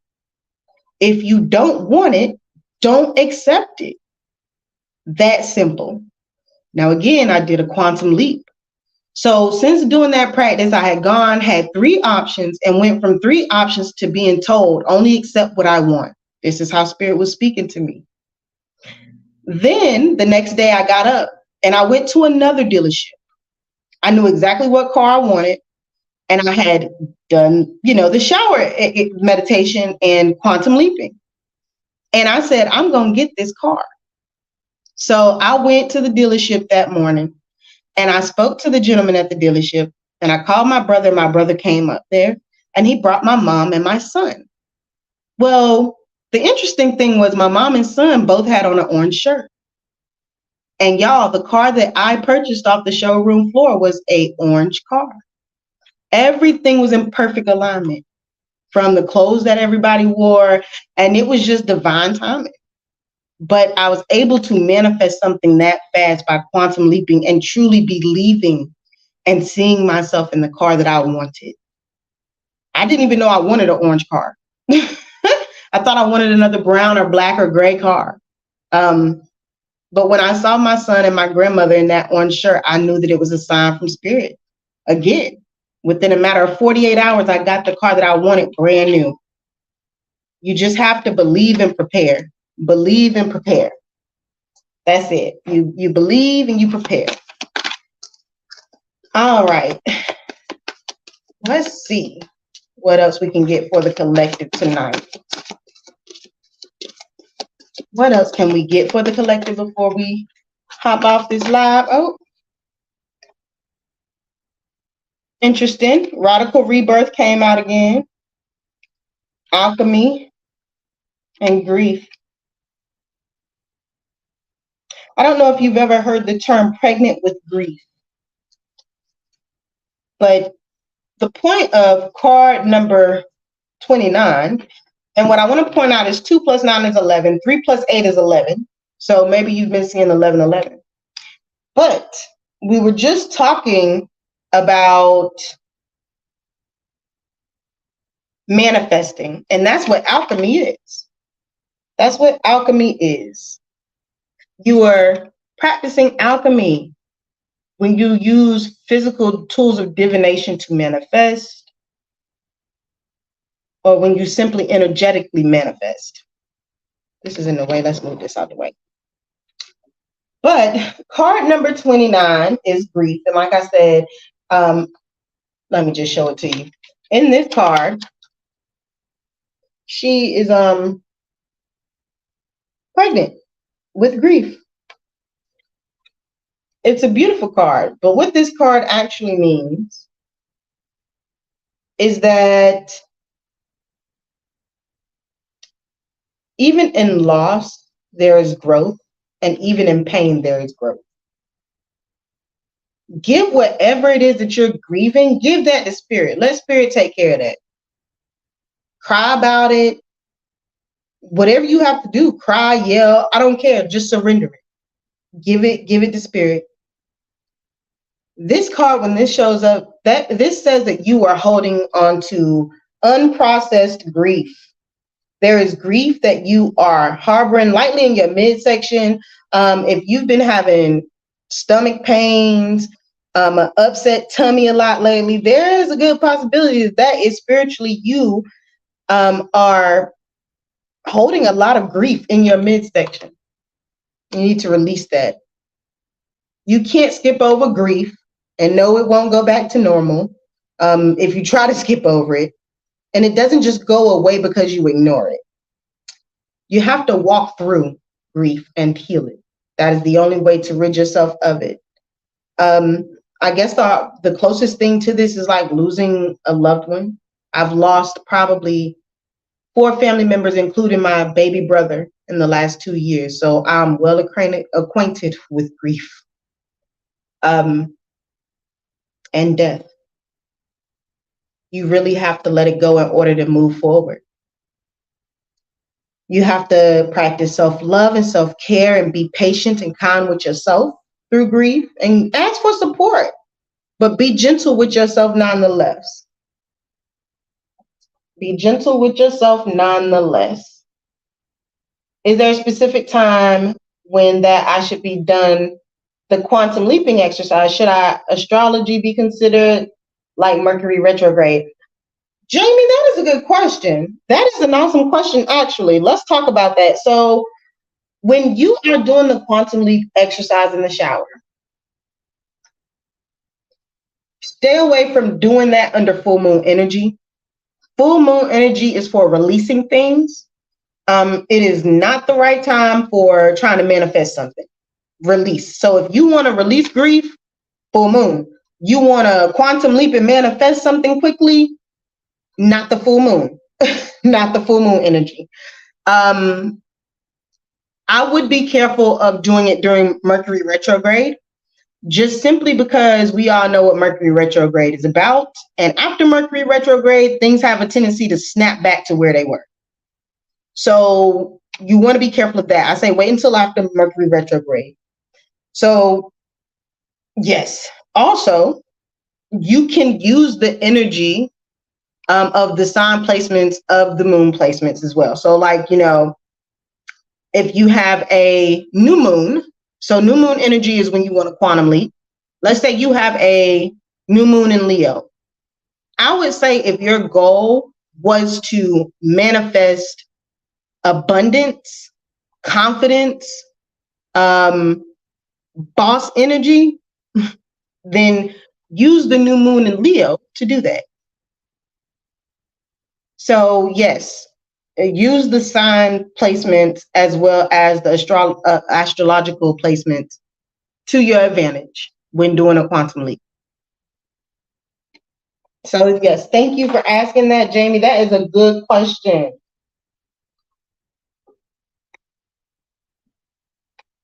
A: If you don't want it, don't accept it. That simple. Now, again, I did a quantum leap. So since doing that practice, I had 3 options and went from 3 options to being told only accept what I want. This is how Spirit was speaking to me. Then the next day I got up and I went to another dealership. I knew exactly what car I wanted. And I had done, the shower meditation and quantum leaping. And I said, I'm going to get this car. So I went to the dealership that morning and I spoke to the gentleman at the dealership and I called my brother. My brother came up there and he brought my mom and my son. Well, the interesting thing was my mom and son both had on an orange shirt. And y'all, the car that I purchased off the showroom floor was a orange car. Everything was in perfect alignment, from the clothes that everybody wore, and it was just divine timing. But I was able to manifest something that fast by quantum leaping and truly believing and seeing myself in the car that I wanted. I didn't even know I wanted an orange car. I thought I wanted another brown or black or gray car. But when I saw my son and my grandmother in that orange shirt, I knew that it was a sign from spirit. Again, within a matter of 48 hours, I got the car that I wanted brand new. You just have to believe and prepare. Believe and prepare. That's it. You believe and you prepare. All right. Let's see what else we can get for the collective tonight. What else can we get for the collective before we hop off this live? Oh, interesting. Radical Rebirth came out again. Alchemy and grief. I don't know if you've ever heard the term pregnant with grief, but the point of card number 29, and what I want to point out is 2 plus 9 is 11, 3 plus 8 is 11. So maybe you've been seeing 11, 11. But we were just talking about manifesting, and that's what alchemy is. That's what alchemy is. You are practicing alchemy when you use physical tools of divination to manifest, or when you simply energetically manifest. This is in the way. Let's move this out of the way. But card number 29 is grief. And like I said, let me just show it to you. In this card, she is pregnant with grief. It's a beautiful card, but what this card actually means is that even in loss, there is growth, and even in pain, there is growth. Give whatever it is that you're grieving, give that to spirit. Let spirit take care of that. Cry about it. Whatever you have to do, cry, yell, I don't care. Just surrender it. Give it to spirit. This card, when this shows up, this says that you are holding on to unprocessed grief. There is grief that you are harboring lightly in your midsection. If you've been having stomach pains, an upset tummy a lot lately, there is a good possibility that is spiritually you are holding a lot of grief in your midsection. You need to release that. You can't skip over grief, and no, it won't go back to normal if you try to skip over it. And it doesn't just go away because you ignore it. You have to walk through grief and heal it. That is the only way to rid yourself of it. I guess the closest thing to this is like losing a loved one. I've lost probably 4 family members, including my baby brother, in the last 2 years. So I'm well acquainted with grief and death. You really have to let it go in order to move forward. You have to practice self-love and self-care and be patient and kind with yourself through grief, and ask for support, but be gentle with yourself nonetheless. Be gentle with yourself nonetheless. Is there a specific time when that I should be done the quantum leaping exercise? Should astrology be considered like Mercury retrograde? Jamie, that is a good question. That is an awesome question, actually. Let's talk about that. So when you are doing the quantum leap exercise in the shower, stay away from doing that under full moon energy. Full moon energy is for releasing things. It is not the right time for trying to manifest something. Release. So if you want to release grief, full moon. You want to quantum leap and manifest something quickly, not the full moon. Not the full moon energy. I would be careful of doing it during Mercury retrograde, just simply because we all know what Mercury retrograde is about. And after Mercury retrograde, things have a tendency to snap back to where they were. So you want to be careful of that. I say wait until after Mercury retrograde. So yes, also you can use the energy of the sign placements of the moon placements as well. So like, if you have a new moon, so new moon energy is when you want to quantum leap. Let's say you have a new moon in Leo. I would say if your goal was to manifest abundance, confidence, boss energy, then use the new moon in Leo to do that. So yes, use the sign placements as well as the astrological placements to your advantage when doing a quantum leap. So yes, thank you for asking that, Jamie. That is a good question.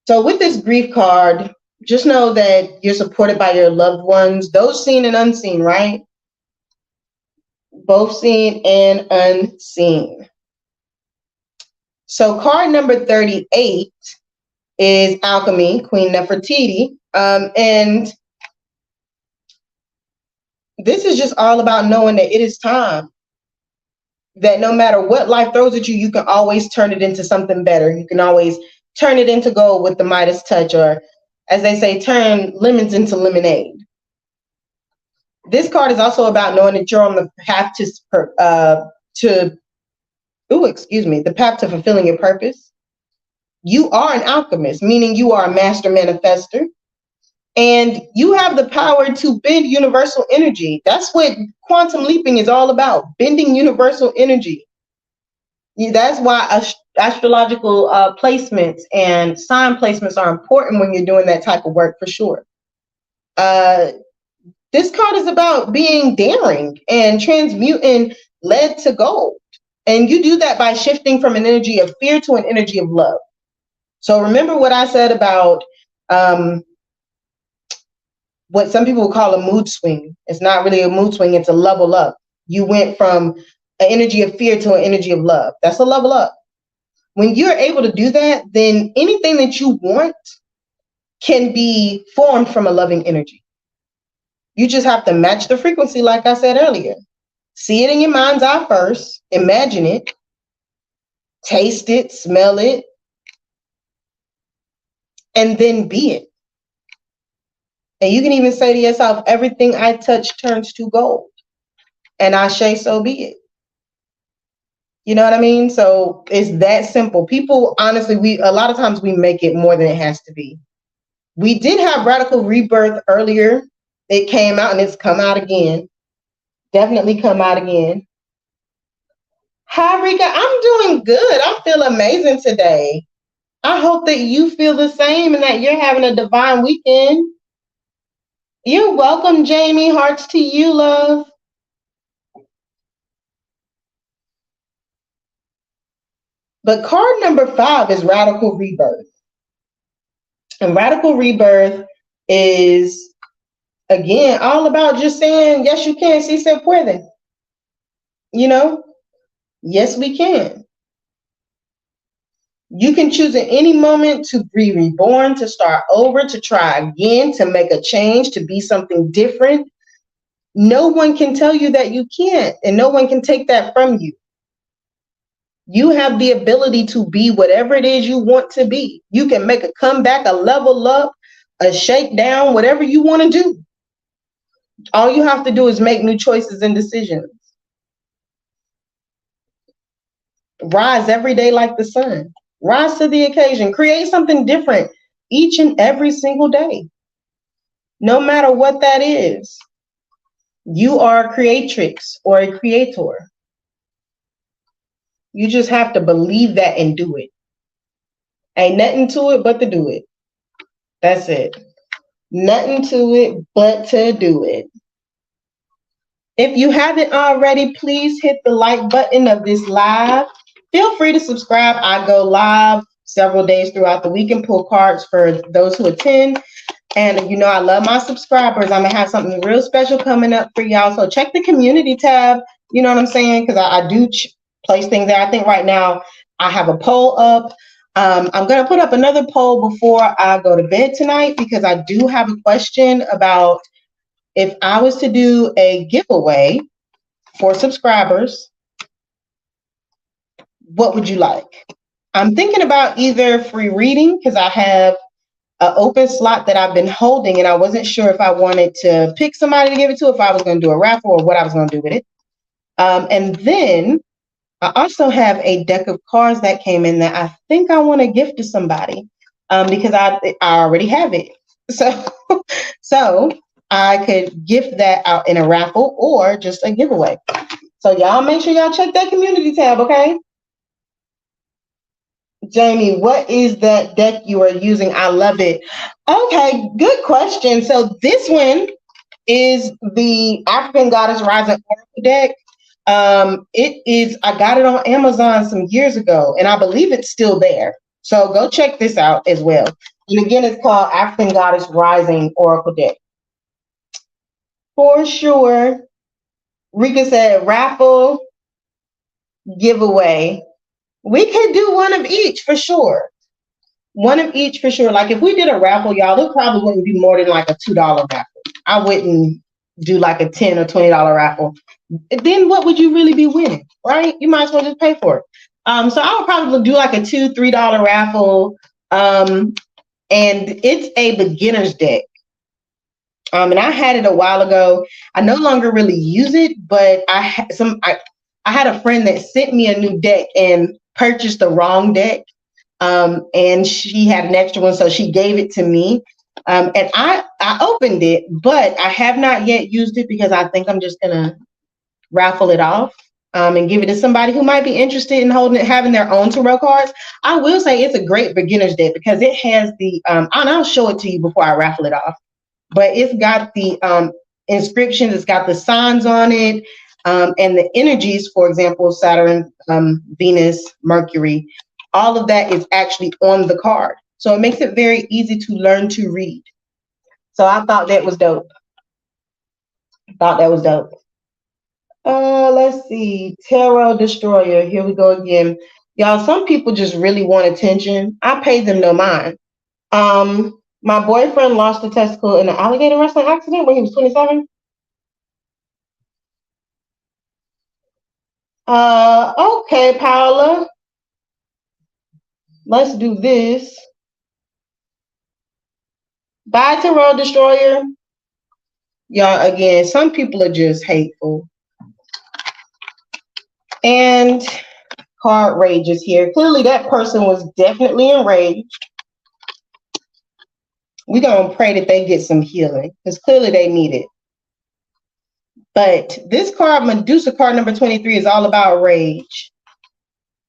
A: So with this grief card, just know that you're supported by your loved ones, those seen and unseen, right? Both seen and unseen. So card number 38 is Alchemy, Queen Nefertiti. And this is just all about knowing that it is time. That no matter what life throws at you, you can always turn it into something better. You can always turn it into gold with the Midas touch, or as they say, turn lemons into lemonade. This card is also about knowing that you're on the path the path to fulfilling your purpose. You are an alchemist, meaning you are a master manifester, and you have the power to bend universal energy. That's what quantum leaping is all about, bending universal energy. That's why astrological placements and sign placements are important when you're doing that type of work, for sure. This card is about being daring and transmuting lead to gold. And you do that by shifting from an energy of fear to an energy of love. So remember what I said about what some people call a mood swing. It's not really a mood swing, it's a level up. You went from an energy of fear to an energy of love. That's a level up. When you're able to do that, then anything that you want can be formed from a loving energy. You just have to match the frequency, like I said earlier. See it in your mind's eye first, imagine it, taste it, smell it, and then be it. And you can even say to yourself, everything I touch turns to gold. And I say, so be it. You know what I mean? So it's that simple. People, honestly, a lot of times we make it more than it has to be. We did have Radical Rebirth earlier. It came out and it's come out again. Definitely come out again. Hi, Rika. I'm doing good. I feel amazing today. I hope that you feel the same and that you're having a divine weekend. You're welcome, Jamie. Hearts to you, love. But card number 5 is Radical Rebirth. And Radical Rebirth is, again, all about just saying, yes, you can. Si se puede. Yes, we can. You can choose at any moment to be reborn, to start over, to try again, to make a change, to be something different. No one can tell you that you can't, and no one can take that from you. You have the ability to be whatever it is you want to be. You can make a comeback, a level up, a shakedown, whatever you want to do. All you have to do is make new choices and decisions. Rise every day like the sun. Rise to the occasion. Create something different each and every single day. No matter what that is. You are a creatrix or a creator. You just have to believe that and do it. Ain't nothing to it but to do it. That's it. Nothing to it but to do it. If you haven't already, please hit the like button of this live. Feel free to subscribe. I go live several days throughout the week and pull cards for those who attend. And you know, I love my subscribers. I'm gonna have something real special coming up for y'all. So check the community tab. You know what I'm saying? Because I do place things there. I think right now I have a poll up. I'm gonna put up another poll before I go to bed tonight because I do have a question about if I was to do a giveaway for subscribers, what would you like? I'm thinking about either free reading because I have an open slot that I've been holding and I wasn't sure if I wanted to pick somebody to give it to, if I was going to do a raffle or what I was going to do with it. And then I also have a deck of cards that came in that I think I want to gift to somebody because I already have it. So I could gift that out in a raffle or just a giveaway. So y'all make sure y'all check that community tab, okay? Jamie, what is that deck you are using? I love it. Okay, good question. So this one is the African Goddess Rising Oracle deck. I got it on Amazon some years ago, and I believe it's still there. So go check this out as well. And again, it's called African Goddess Rising Oracle deck. For sure. Rika said raffle, giveaway. We could do one of each for sure. One of each for sure. Like if we did a raffle, y'all, it probably wouldn't be more than like a $2 raffle. I wouldn't do like a $10 or $20 raffle. Then what would you really be winning, right? You might as well just pay for it. So I would probably do like a $2, $3 raffle. And it's a beginner's deck. And I had it a while ago. I no longer really use it, but I had a friend that sent me a new deck and purchased the wrong deck. And she had an extra one, so she gave it to me. And I opened it, but I have not yet used it because I think I'm just gonna raffle it off and give it to somebody who might be interested in having their own tarot cards. I will say it's a great beginner's deck because it has the and I'll show it to you before I raffle it off. But it's got the inscriptions, it's got the signs on it, and the energies, for example, Saturn, Venus, Mercury, all of that is actually on the card. So it makes it very easy to learn to read. So I thought that was dope. Let's see. Tarot Destroyer. Here we go again. Y'all, some people just really want attention. I pay them no mind. My boyfriend lost a testicle in an alligator wrestling accident when he was 27. Okay, Paula. Let's do this. Bye, Tarot Destroyer. Y'all, again, some people are just hateful. And card rage is here. Clearly, that person was definitely enraged. We're going to pray that they get some healing because clearly they need it. But this card, Medusa card number 23, is all about rage.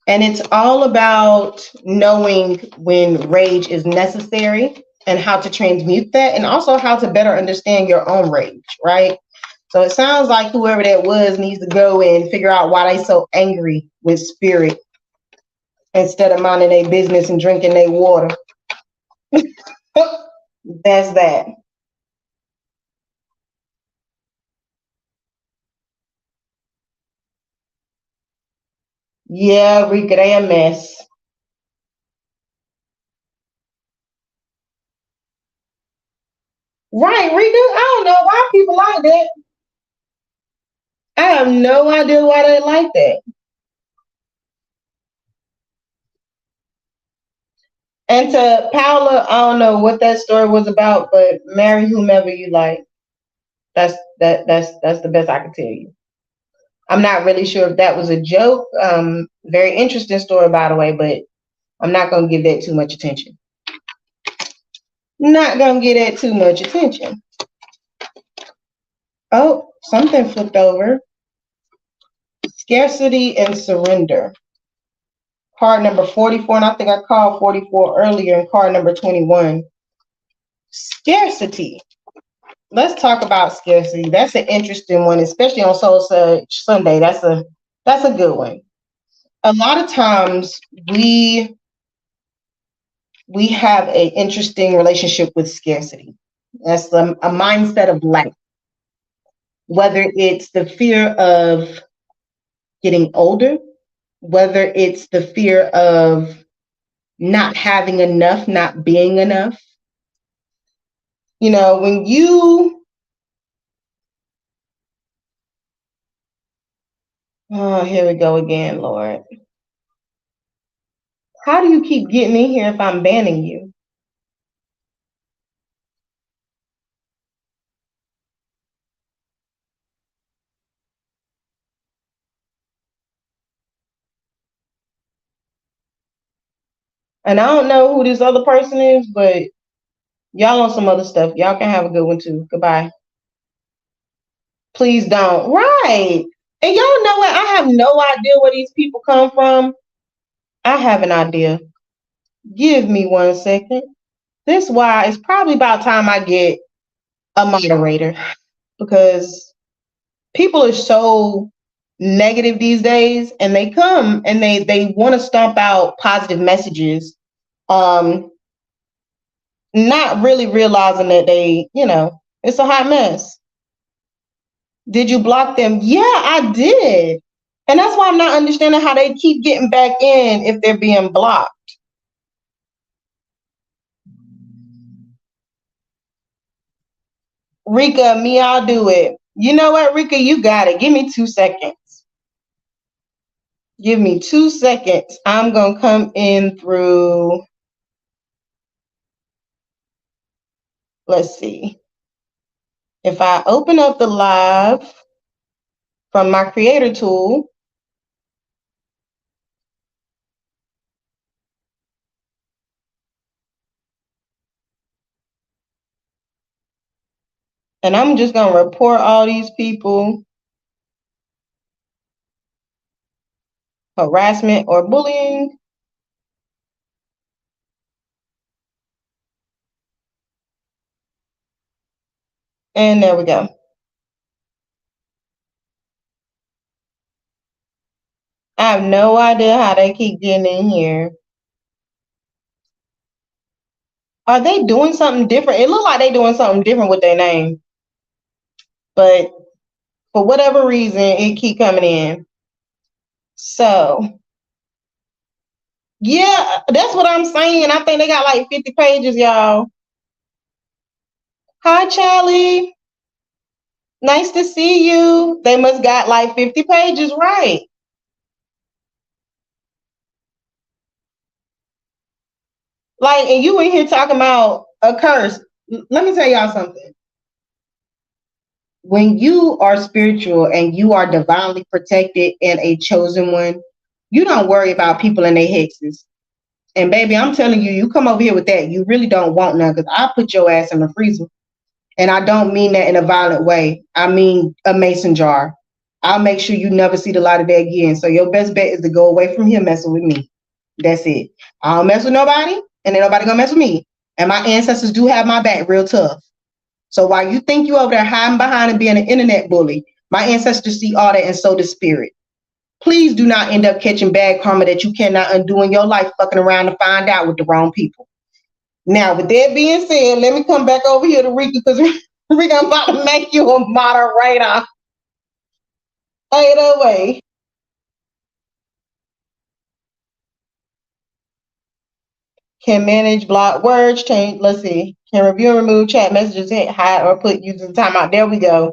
A: And it's all about knowing when rage is necessary and how to transmute that, and also how to better understand your own rage, right? So it sounds like whoever that was needs to go and figure out why they so angry with spirit instead of minding their business and drinking their water. That's that. Yeah, Rika, they a mess. Right, Rika? I don't know why people like that. I have no idea why they like that. And to Paula, I don't know what that story was about, but marry whomever you like. That's the best I can tell you. I'm not really sure if that was a joke. Very interesting story, by the way, but I'm not gonna give that too much attention. Not gonna give that too much attention. Oh, something flipped over. Scarcity and surrender. Card number 44, and I think I called 44 earlier, and card number 21. Scarcity. Let's talk about scarcity. That's an interesting one, especially on Soul Surge Sunday. That's a good one. A lot of times we we have an interesting relationship with scarcity. That's a mindset of lack, whether it's the fear of getting older, whether it's the fear of not having enough, not being enough. You know, when you, oh, here we go again, Lord. How do you keep getting in here if I'm banning you? And I don't know who this other person is, but y'all on some other stuff. Y'all can have a good one too. Goodbye. Please don't. Right. And y'all know what? I have no idea where these people come from. I have an idea. Give me 1 second. This why it's probably about time I get a moderator because people are so negative these days and they come and they want to stomp out positive messages, um not really realizing that they, it's a hot mess. Did you block them? Yeah, I did. And that's why I'm not understanding how they keep getting back in if they're being blocked. Rika, me, I'll do it. You know what, Rika, you got it. Give me 2 seconds. Give me 2 seconds. I'm gonna come in through, let's see. If I open up the live from my creator tool, and I'm just gonna report all these people harassment or bullying. And there we go. I have no idea how they keep getting in here. Are they doing something different? It looks like they're doing something different with their name. But for whatever reason, it keep coming in. So, yeah, that's what I'm saying. I think they got like 50 pages, y'all. Hi, Charlie. Nice to see you. They must got like 50 pages, right? Like, and you in here talking about a curse. Let me tell y'all something. When you are spiritual and you are divinely protected and a chosen one, you don't worry about people and their hexes. And baby, I'm telling you, you come over here with that, you really don't want none because I put your ass in the freezer. And I don't mean that in a violent way. I mean a mason jar. I'll make sure you never see the light of day again. So your best bet is to go away from here messing with me. That's it. I don't mess with nobody, and then nobody gonna mess with me. And my ancestors do have my back real tough. So while you think you over there hiding behind and being an internet bully, my ancestors see all that and so does spirit. Please do not end up catching bad karma that you cannot undo in your life, fucking around to find out with the wrong people. Now, with that being said, let me come back over here to Rika because Rika, I'm about to make you a moderator. Either way. Can manage block words, change, let's see. Can review and remove chat messages, hide or put using timeout. There we go.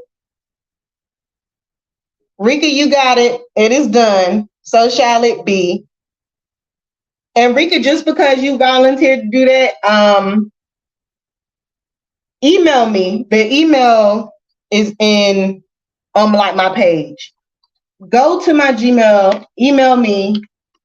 A: Rika, you got it. It is done. So shall it be. And Rika, just because you volunteered to do that, email me. The email is in like my page. Go to my Gmail, email me,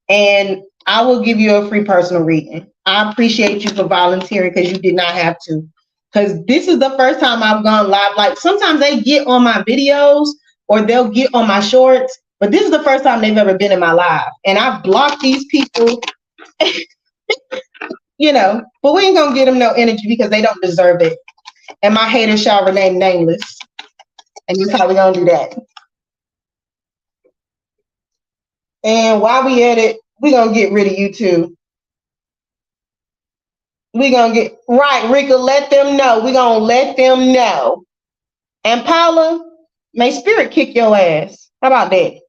A: and I will give you a free personal reading. I appreciate you for volunteering because you did not have to. Because this is the first time I've gone live. Like sometimes they get on my videos or they'll get on my shorts, but this is the first time they've ever been in my live. And I've blocked these people, but we ain't gonna give them no energy because they don't deserve it. And my haters shall remain nameless. And that's how we gonna do that. And while we at it, we're gonna get rid of you too. We gonna get right, Rika. Let them know. We gonna let them know. And Paula, may spirit kick your ass. How about that?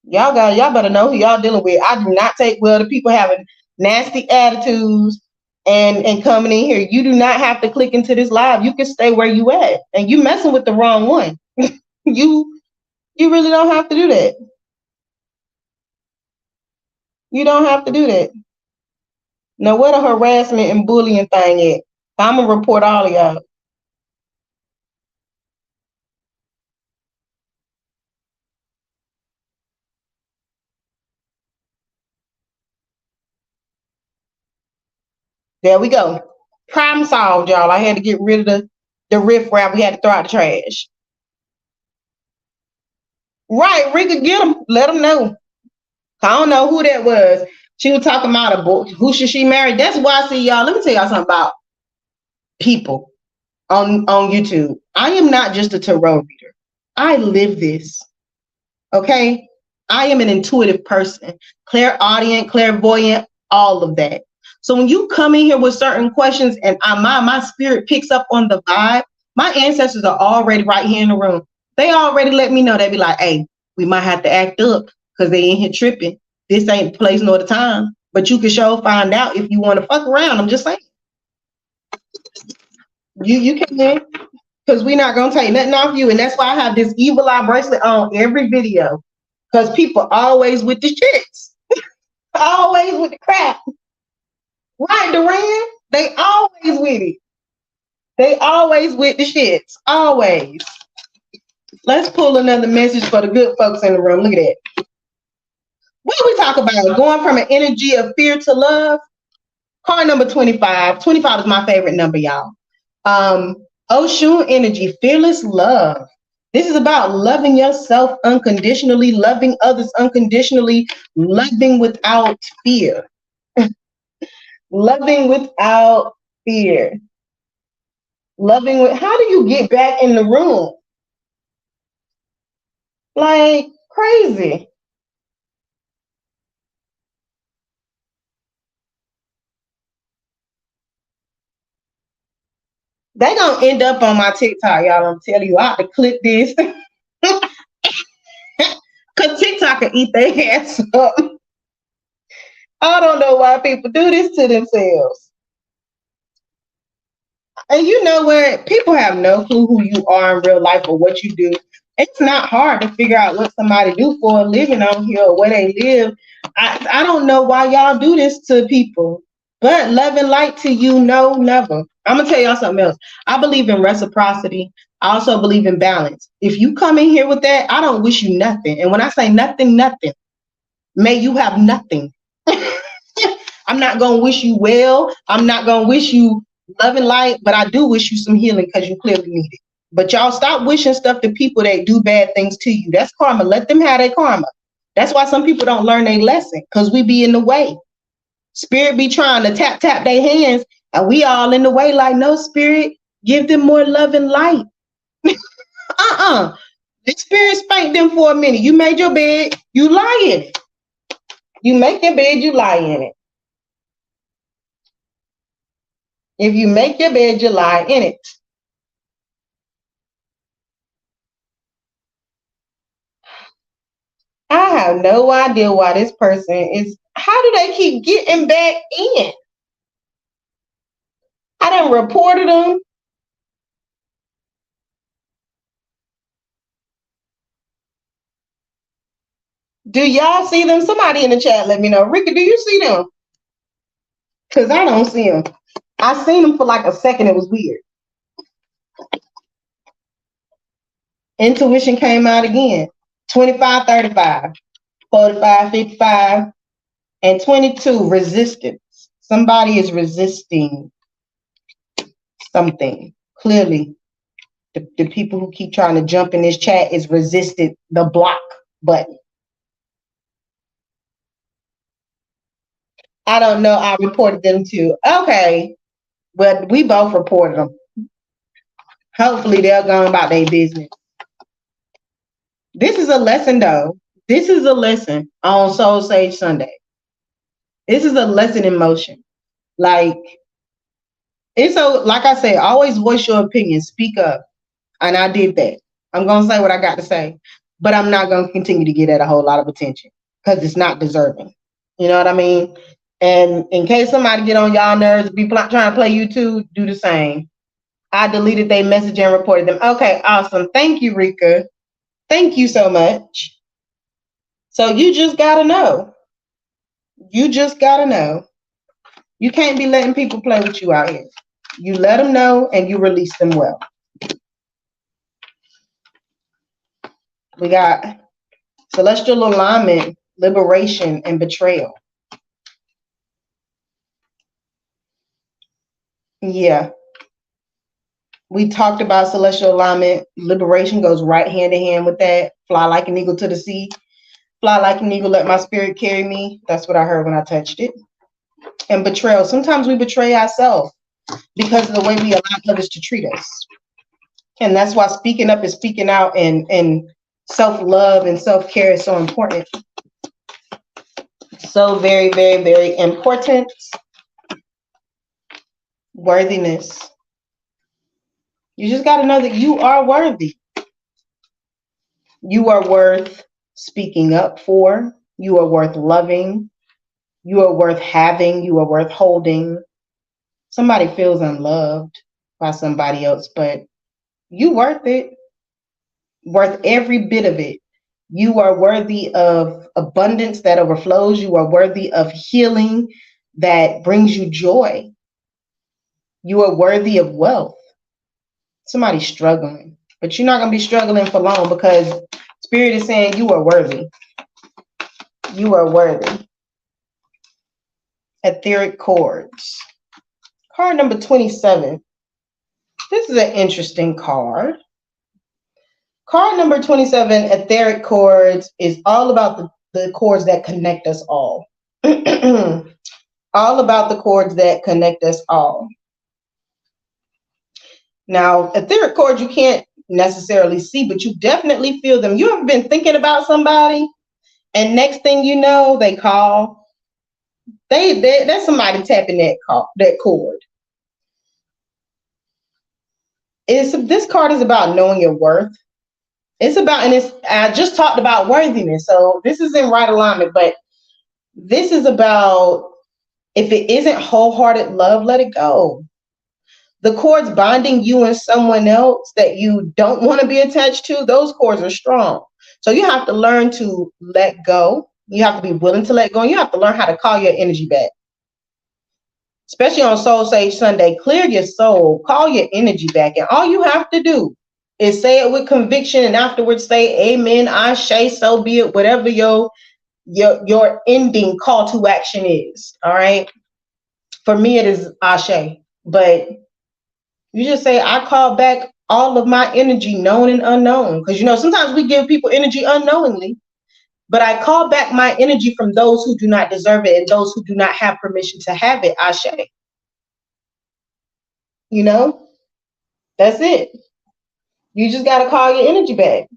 A: Y'all better know who y'all dealing with. I do not take well to people having nasty attitudes and coming in here. You do not have to click into this live. You can stay where you at. And you messing with the wrong one. you you really don't have to do that. You don't have to do that. Now what a harassment and bullying thing is. I'm gonna report all of y'all. There we go. Problem solved, y'all. I had to get rid of the riffraff. We had to throw out the trash. Right, Rika, get them. Let them know. I don't know who that was. She was talking about a boy. Who should she marry? That's why I see y'all. Let me tell y'all something about people on YouTube. I am not just a tarot reader. I live this. Okay? I am an intuitive person. Clairaudient, clairvoyant, all of that. So when you come in here with certain questions and my spirit picks up on the vibe, my ancestors are already right here in the room. They already let me know. They be like, hey, we might have to act up because they in here tripping. This ain't the place nor the time. But you can sure find out if you want to fuck around. I'm just saying. You can, because we're not gonna take nothing off you. And that's why I have this evil eye bracelet on every video. Because people always with the shits. Always with the crap. Right, Duran? They always with it. They always with the shits. Always. Let's pull another message for the good folks in the room. Look at that. What we talk about? Going from an energy of fear to love. Card number 25. 25 is my favorite number, y'all. Oshun energy, fearless love. This is about loving yourself unconditionally, loving others unconditionally, loving without fear. Loving without fear. Loving with, how do you get back in the room? Like crazy. They gonna end up on my TikTok, y'all. I'm telling you, I have to clip this. Cause TikTok can eat their ass up. I don't know why people do this to themselves. And you know what? People have no clue who you are in real life or what you do. It's not hard to figure out what somebody do for a living on here or where they live. I don't know why y'all do this to people. But love and light to you, no, never. I'm gonna tell y'all something else. I believe in reciprocity. I also believe in balance. If you come in here with that, I don't wish you nothing. And when I say nothing, nothing, may you have nothing. I'm not gonna wish you well. I'm not gonna wish you love and light, but I do wish you some healing because you clearly need it. But y'all stop wishing stuff to people that do bad things to you. That's karma. Let them have their karma. That's why some people don't learn their lesson, because we be in the way. Spirit be trying to tap their hands, and we all in the way like, no, Spirit, give them more love and light. The Spirit spanked them for a minute. You made your bed, you lie in it. You make your bed, you lie in it. If you make your bed, you lie in it. I have no idea why this person is. How do they keep getting back in? I done reported them. Do y'all see them? Somebody in the chat let me know. Rika, do you see them? Because I don't see them. I seen them for like a second. It was weird. Intuition came out again. 25, 35, 45, 55, and 22, resistance. Somebody is resisting something. Clearly, the people who keep trying to jump in this chat is resisted the block button. I don't know. I reported them too. Okay. But we both reported them. Hopefully they'll go about their business. This is a lesson though. This is a lesson on Soul Sage Sunday. This is a lesson in motion. Like, And so, like I say, always voice your opinion, speak up. And I did that. I'm going to say what I got to say, but I'm not going to continue to get at a whole lot of attention because it's not deserving. You know what I mean? And in case somebody get on y'all nerves, be trying to play you too, do the same. I deleted their message and reported them. Okay, awesome. Thank you, Rika. Thank you so much. So you just got to know. You just got to know. You can't be letting people play with you out here. You let them know and you release them well. We got celestial alignment, liberation, and betrayal. Yeah. We talked about celestial alignment. Liberation goes right hand in hand with that. Fly like an eagle to the sea. Fly like an eagle, let my spirit carry me. That's what I heard when I touched it. And betrayal. Sometimes we betray ourselves because of the way we allow others to treat us. And that's why speaking up and speaking out and self-love and self-care is so important. So very, very, very important. Worthiness. You just got to know that you are worthy. You are worth speaking up for. You are worth loving. You are worth having. You are worth holding. Somebody feels unloved by somebody else, but you worth it. Worth every bit of it. You are worthy of abundance that overflows. You are worthy of healing that brings you joy. You are worthy of wealth. Somebody's struggling, but you're not going to be struggling for long because Spirit is saying you are worthy. You are worthy. Etheric cords. Card number 27. This is an interesting card. Card number 27, etheric cords, is all about the cords that connect us all. All about the cords that connect us all. Now, etheric cords you can't necessarily see, but you definitely feel them. You ever been thinking about somebody, and next thing you know, they call. That's somebody tapping that cord. This card is about knowing your worth. It's about, and I just talked about worthiness, so this is in right alignment, but this is about, if it isn't wholehearted love, let it go. The cords binding you and someone else that you don't want to be attached to, those cords are strong. So you have to learn to let go. You have to be willing to let go, and you have to learn how to call your energy back. Especially on Soul Sage Sunday, clear your soul, call your energy back, and all you have to do is say it with conviction, and afterwards say, amen, ashe, so be it, whatever your ending call to action is. All right. For me, it is ashe, but you just say, I call back all of my energy, known and unknown. Because, sometimes we give people energy unknowingly, but I call back my energy from those who do not deserve it and those who do not have permission to have it. Ashe. That's it. You just got to call your energy back.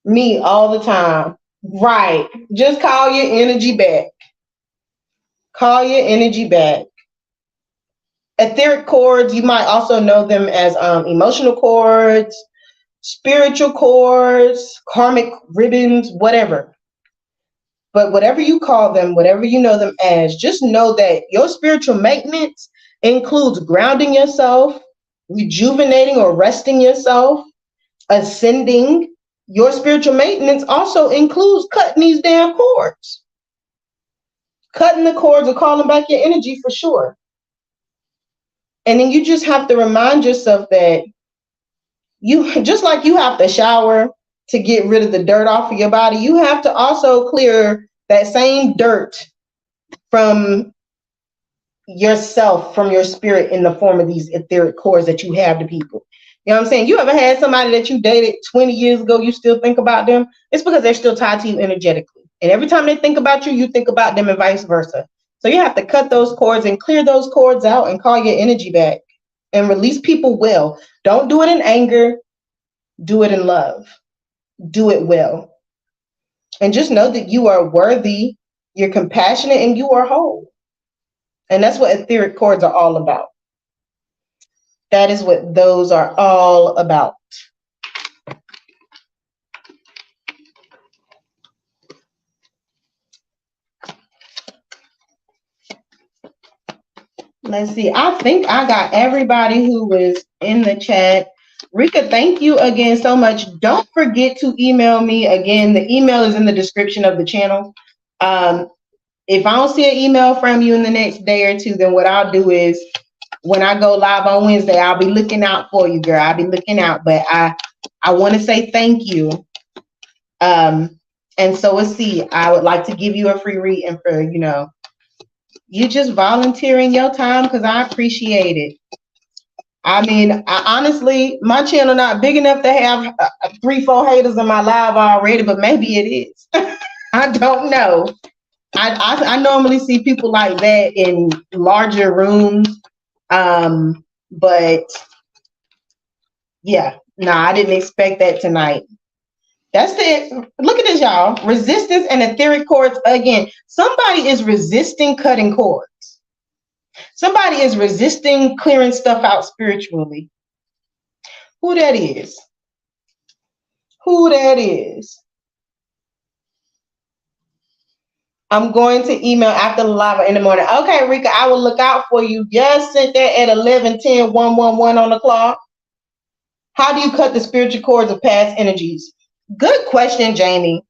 A: Me all the time. Right. Just call your energy back. Call your energy back. Etheric cords, you might also know them as emotional cords, spiritual cords, karmic ribbons, whatever. But whatever you call them, whatever you know them as, just know that your spiritual maintenance includes grounding yourself, rejuvenating or resting yourself, ascending. Your spiritual maintenance also includes cutting these damn cords. Cutting the cords or calling back your energy for sure. And then you just have to remind yourself that just like you have to shower to get rid of the dirt off of your body, you have to also clear that same dirt from yourself, from your spirit, in the form of these etheric cords that you have to people. You know what I'm saying? You ever had somebody that you dated 20 years ago, you still think about them? It's because they're still tied to you energetically. And every time they think about you, you think about them, and vice versa. So you have to cut those cords and clear those cords out and call your energy back and release people well. Don't do it in anger. Do it in love. Do it well. And just know that you are worthy, you're compassionate, and you are whole. And that's what etheric cords are all about. That is what those are all about. Let's see. I think I got everybody who was in the chat. Rika, thank you again so much. Don't forget to email me again. The email is in the description of the channel. If I don't see an email from you in the next day or two, then what I'll do is when I go live on Wednesday, I'll be looking out for you, girl. I'll be looking out. But I want to say thank you. And so let's see. I would like to give you a free reading for, you just volunteering your time because I appreciate it. I mean, honestly, my channel not big enough to have 3-4 haters in my live already, but maybe it is. I don't know. I normally see people like that in larger rooms. But yeah, I didn't expect that tonight. That's it. Look at this, y'all. Resistance and etheric cords again. Somebody is resisting cutting cords. Somebody is resisting clearing stuff out spiritually. Who that is? Who that is? I'm going to email after the live in the morning. Okay, Rika, I will look out for you. Just sent that at 11:10:111 on the clock. How do you cut the spiritual cords of past energies? Good question, Jamie.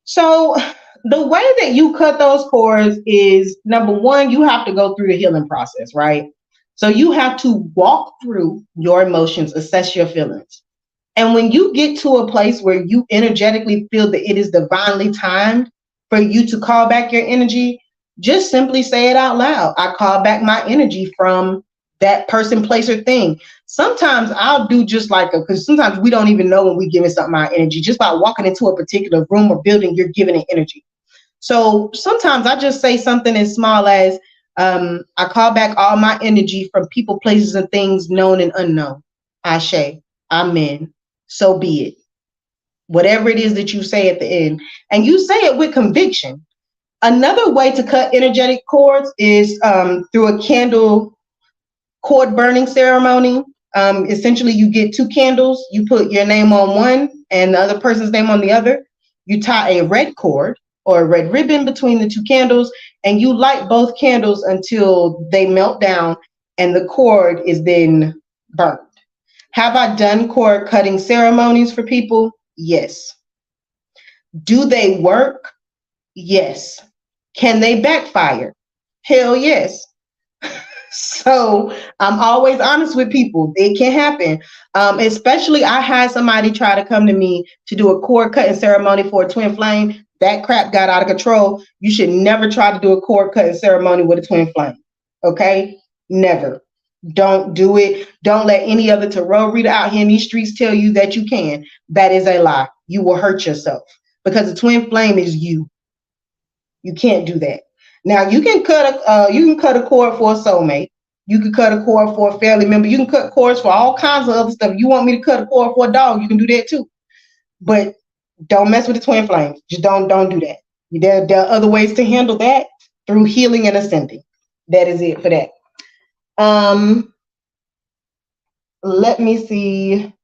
A: So the way that you cut those cords is, number one, you have to go through the healing process, right? So you have to walk through your emotions, assess your feelings. And when you get to a place where you energetically feel that it is divinely timed for you to call back your energy, just simply say it out loud. I call back my energy from that person, place, or thing. Sometimes I'll do just like because sometimes we don't even know when we're giving something our energy. Just by walking into a particular room or building, you're giving it energy. So sometimes I just say something as small as, I call back all my energy from people, places, and things known and unknown. Ashe, amen, so be it. Whatever it is that you say at the end. And you say it with conviction. Another way to cut energetic cords is through a candle cord burning ceremony. Essentially, you get 2 candles. You put your name on one and the other person's name on the other. You tie a red cord or a red ribbon between the 2 candles, and you light both candles until they melt down and the cord is then burned. Have I done cord cutting ceremonies for people? Yes. Do they work? Yes. Can they backfire? Hell yes. So I'm always honest with people. It can happen. Especially I had somebody try to come to me to do a cord cutting ceremony for a twin flame. That crap got out of control. You should never try to do a cord cutting ceremony with a twin flame. Okay? Never. Don't do it. Don't let any other tarot reader out here in these streets tell you that you can. That is a lie. You will hurt yourself because a twin flame is you. You can't do that. Now you can cut a cord for a soulmate. You can cut a cord for a family member. You can cut cords for all kinds of other stuff. You want me to cut a cord for a dog? You can do that too. But don't mess with the twin flames. Just don't do that. There are other ways to handle that through healing and ascending. That is it for that. Let me see.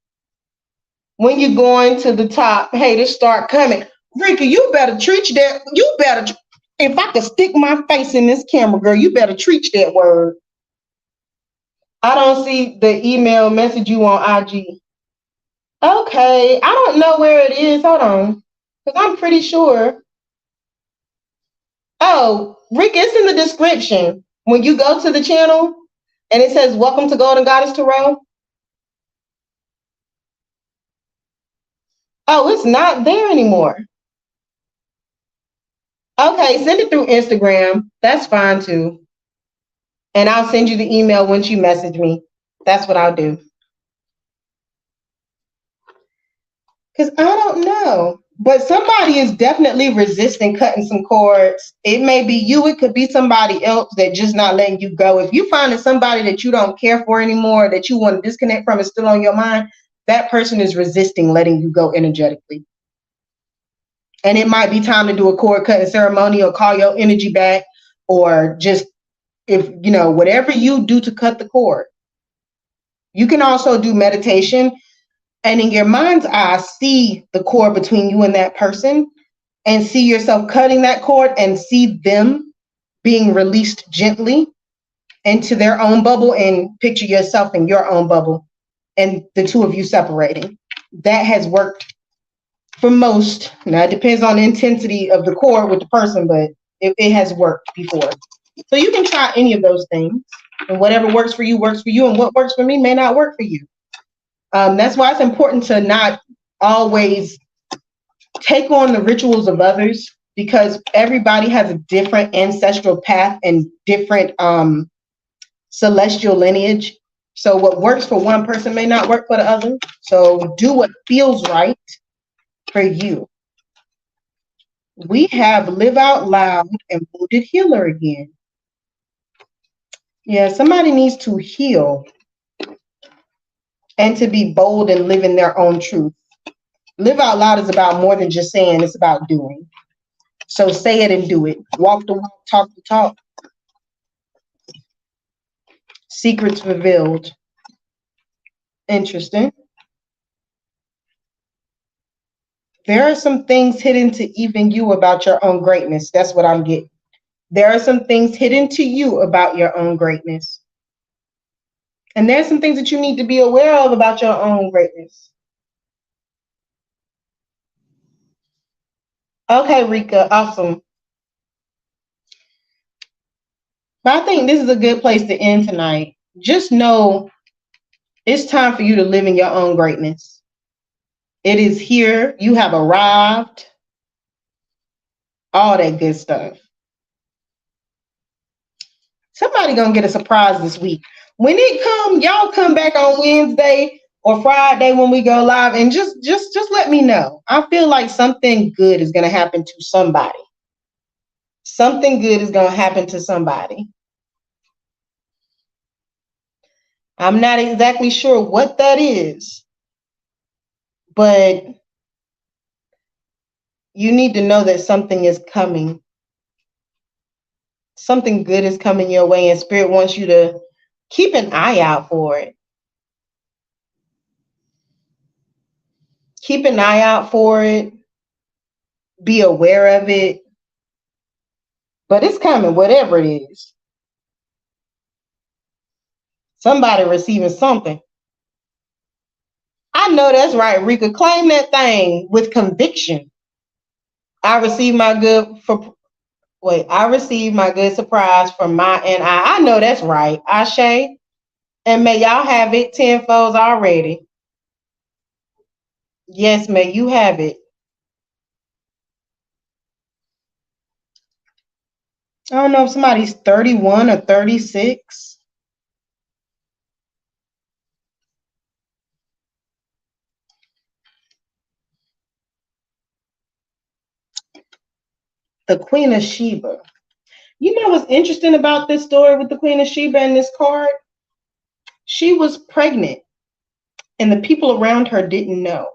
A: When you're going to the top, haters start coming. Rika, you better treat that. You better. If I could stick my face in this camera, girl, you better treat that word. I don't see the email message you on IG. Okay, I don't know where it is. Hold on, because I'm pretty sure. Oh, Rick, it's in the description. When you go to the channel and it says, welcome to Golden Goddess Tarot. Oh, it's not there anymore. Okay, send it through Instagram. That's fine too. And I'll send you the email once you message me. That's what I'll do. Because I don't know. But somebody is definitely resisting cutting some cords. It may be you. It could be somebody else that just not letting you go. If you find that somebody that you don't care for anymore, that you want to disconnect from is still on your mind, that person is resisting letting you go energetically. And it might be time to do a cord cutting ceremony or call your energy back, or just, if you know, whatever you do to cut the cord. You can also do meditation and in your mind's eye, see the cord between you and that person and see yourself cutting that cord and see them being released gently into their own bubble and picture yourself in your own bubble and the two of you separating. That has worked for most. Now it depends on the intensity of the cord with the person, but it has worked before. So you can try any of those things, and whatever works for you, and what works for me may not work for you. That's why it's important to not always take on the rituals of others, because everybody has a different ancestral path and different celestial lineage. So what works for one person may not work for the other. So do what feels right for you. We have Live Out Loud and Wounded Healer again. Yeah, somebody needs to heal and to be bold and live in their own truth. Live out loud is about more than just saying, it's about doing. So say it and do it. Walk the walk, talk the talk. Secrets revealed. Interesting. There are some things hidden to even you about your own greatness. That's what I'm getting. There are some things hidden to you about your own greatness. And there's some things that you need to be aware of about your own greatness. Okay, Rika, awesome. But I think this is a good place to end tonight. Just know it's time for you to live in your own greatness. It is here. You have arrived. All that good stuff. Somebody gonna get a surprise this week. When it come, y'all come back on Wednesday or Friday when we go live, and just let me know. I feel like something good is gonna happen to somebody. Something good is gonna happen to somebody. I'm not exactly sure what that is, but you need to know that something is coming. Something good is coming your way, and Spirit wants you to keep an eye out for it. Keep an eye out for it. Be aware of it. But it's coming, whatever it is. Somebody receiving something. I know that's right, Rika. Claim that thing with conviction. I received my good surprise from my and I know that's right. Ashe. And may y'all have it tenfold already. Yes, may you have it. I don't know if somebody's 31 or 36. The Queen of Sheba. You know what's interesting about this story with the Queen of Sheba and this card? She was pregnant, and the people around her didn't know.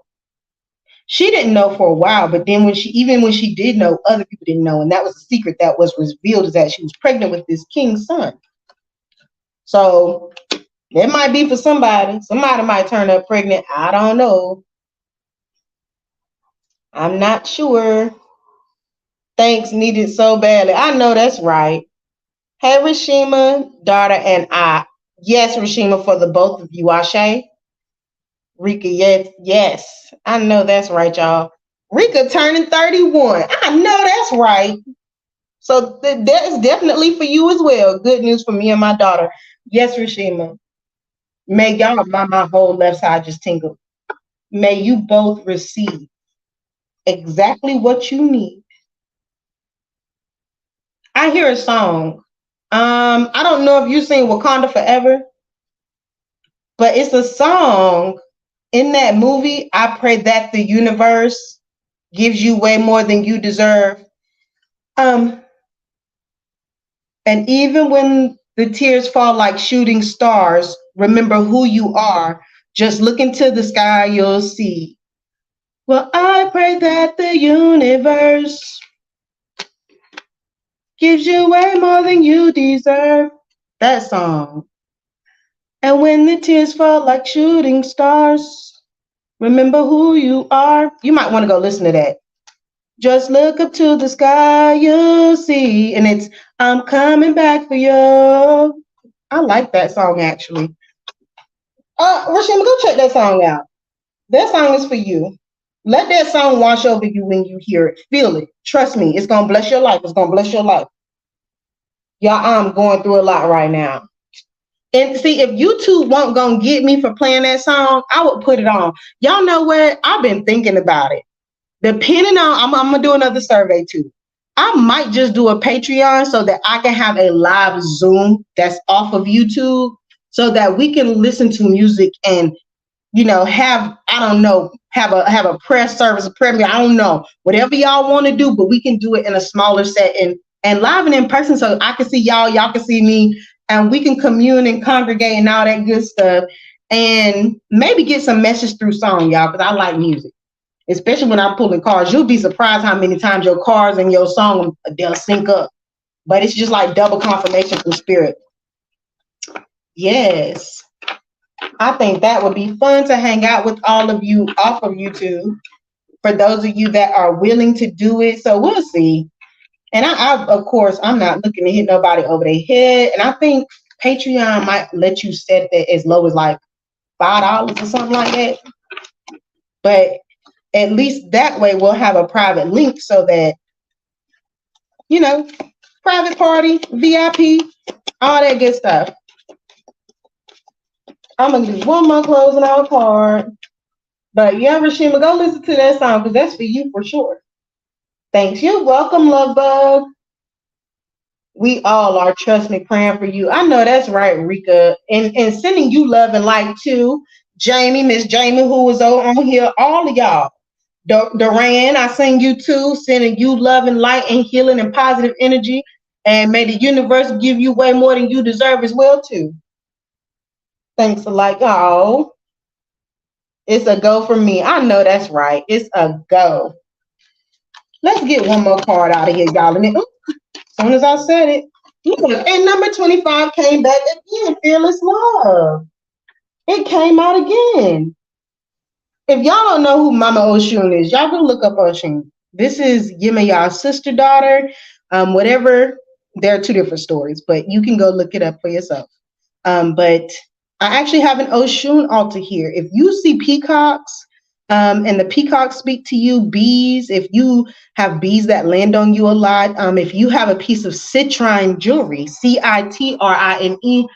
A: She didn't know for a while, but then when she did know, other people didn't know, and that was the secret that was revealed, is that she was pregnant with this king's son. So it might be for somebody. Somebody might turn up pregnant. I don't know. I'm not sure. Thanks, needed so badly. I know that's right. Hey, Rashima, daughter, and I. Yes, Rashima, for the both of you. Ashe. Rika, yes. I know that's right, y'all. Rika turning 31. I know that's right. So that is definitely for you as well. Good news for me and my daughter. Yes, Rashima. May y'all, my whole left side just tingle. May you both receive exactly what you need. I hear a song. I don't know if you sing Wakanda Forever, but it's a song in that movie. I pray that the universe gives you way more than you deserve. And even when the tears fall like shooting stars, remember who you are. Just look into the sky, you'll see. Well, I pray that the universe gives you way more than you deserve. That song. And when the tears fall like shooting stars, remember who you are. You might want to go listen to that. Just look up to the sky, you'll see. And it's I'm coming back for you. I like that song actually. Rashima, go check that song out. That song is for you. Let that song wash over you when you hear it. Feel it. Trust me, it's gonna bless your life. It's gonna bless your life. Y'all, I'm going through a lot right now. And see, if YouTube won't gonna get me for playing that song, I would put it on. Y'all know what? I've been thinking about it. Depending on, I'm gonna do another survey too. I might just do a Patreon so that I can have a live Zoom that's off of YouTube, so that we can listen to music and have I don't know, have a prayer service, a prayer meeting. I don't know, whatever y'all want to do, but we can do it in a smaller setting and live and in person, so I can see y'all can see me, and we can commune and congregate and all that good stuff, and maybe get some message through song, y'all, because I like music, especially when I'm pulling cards. You'll be surprised how many times your cards and your song they'll sync up, but it's just like double confirmation from spirit. Yes. I think that would be fun to hang out with all of you off of YouTube, for those of you that are willing to do it. So we'll see. And I of course, I'm not looking to hit nobody over their head. And I think Patreon might let you set that as low as like $5 or something like that. But at least that way we'll have a private link so that, private party, VIP, all that good stuff. I'm going to do one more closing out card. But yeah, Rashima, go listen to that song because that's for you for sure. Thanks. You're welcome, love bug. We all are, trust me, praying for you. I know that's right, Rika. And sending you love and light too. Jamie, Miss Jamie, who was on here, all of y'all. Duran, I send you too, sending you love and light and healing and positive energy. And may the universe give you way more than you deserve as well too. Thanks a lot. Oh, it's a go for me. I know that's right. It's a go. Let's get one more card out of here, y'all. And as soon as I said it, look, and number 25 came back again. Fearless love. It came out again. If y'all don't know who Mama Oshun is, y'all go look up Oshun. This is Yemaya's sister, daughter, whatever. There are two different stories, but you can go look it up for yourself. But I actually have an Oshun altar here. If you see peacocks, and the peacocks speak to you, bees, if you have bees that land on you a lot, if you have a piece of citrine jewelry, CITRINE,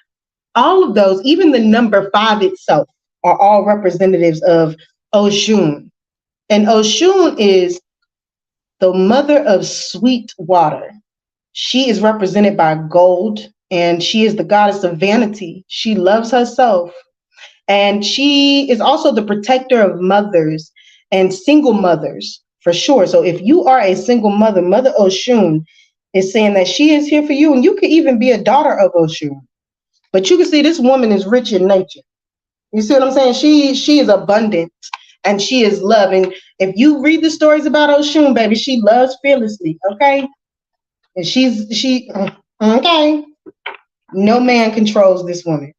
A: all of those, even the number 5 itself, are all representatives of Oshun. And Oshun is the mother of sweet water. She is represented by gold, and she is the goddess of vanity. She loves herself. And she is also the protector of mothers and single mothers, for sure. So if you are a single mother, Mother Oshun is saying that she is here for you. And you could even be a daughter of Oshun. But you can see this woman is rich in nature. You see what I'm saying? She is abundant and she is love. And if you read the stories about Oshun, baby, she loves fearlessly, okay? And she okay. No man controls this woman.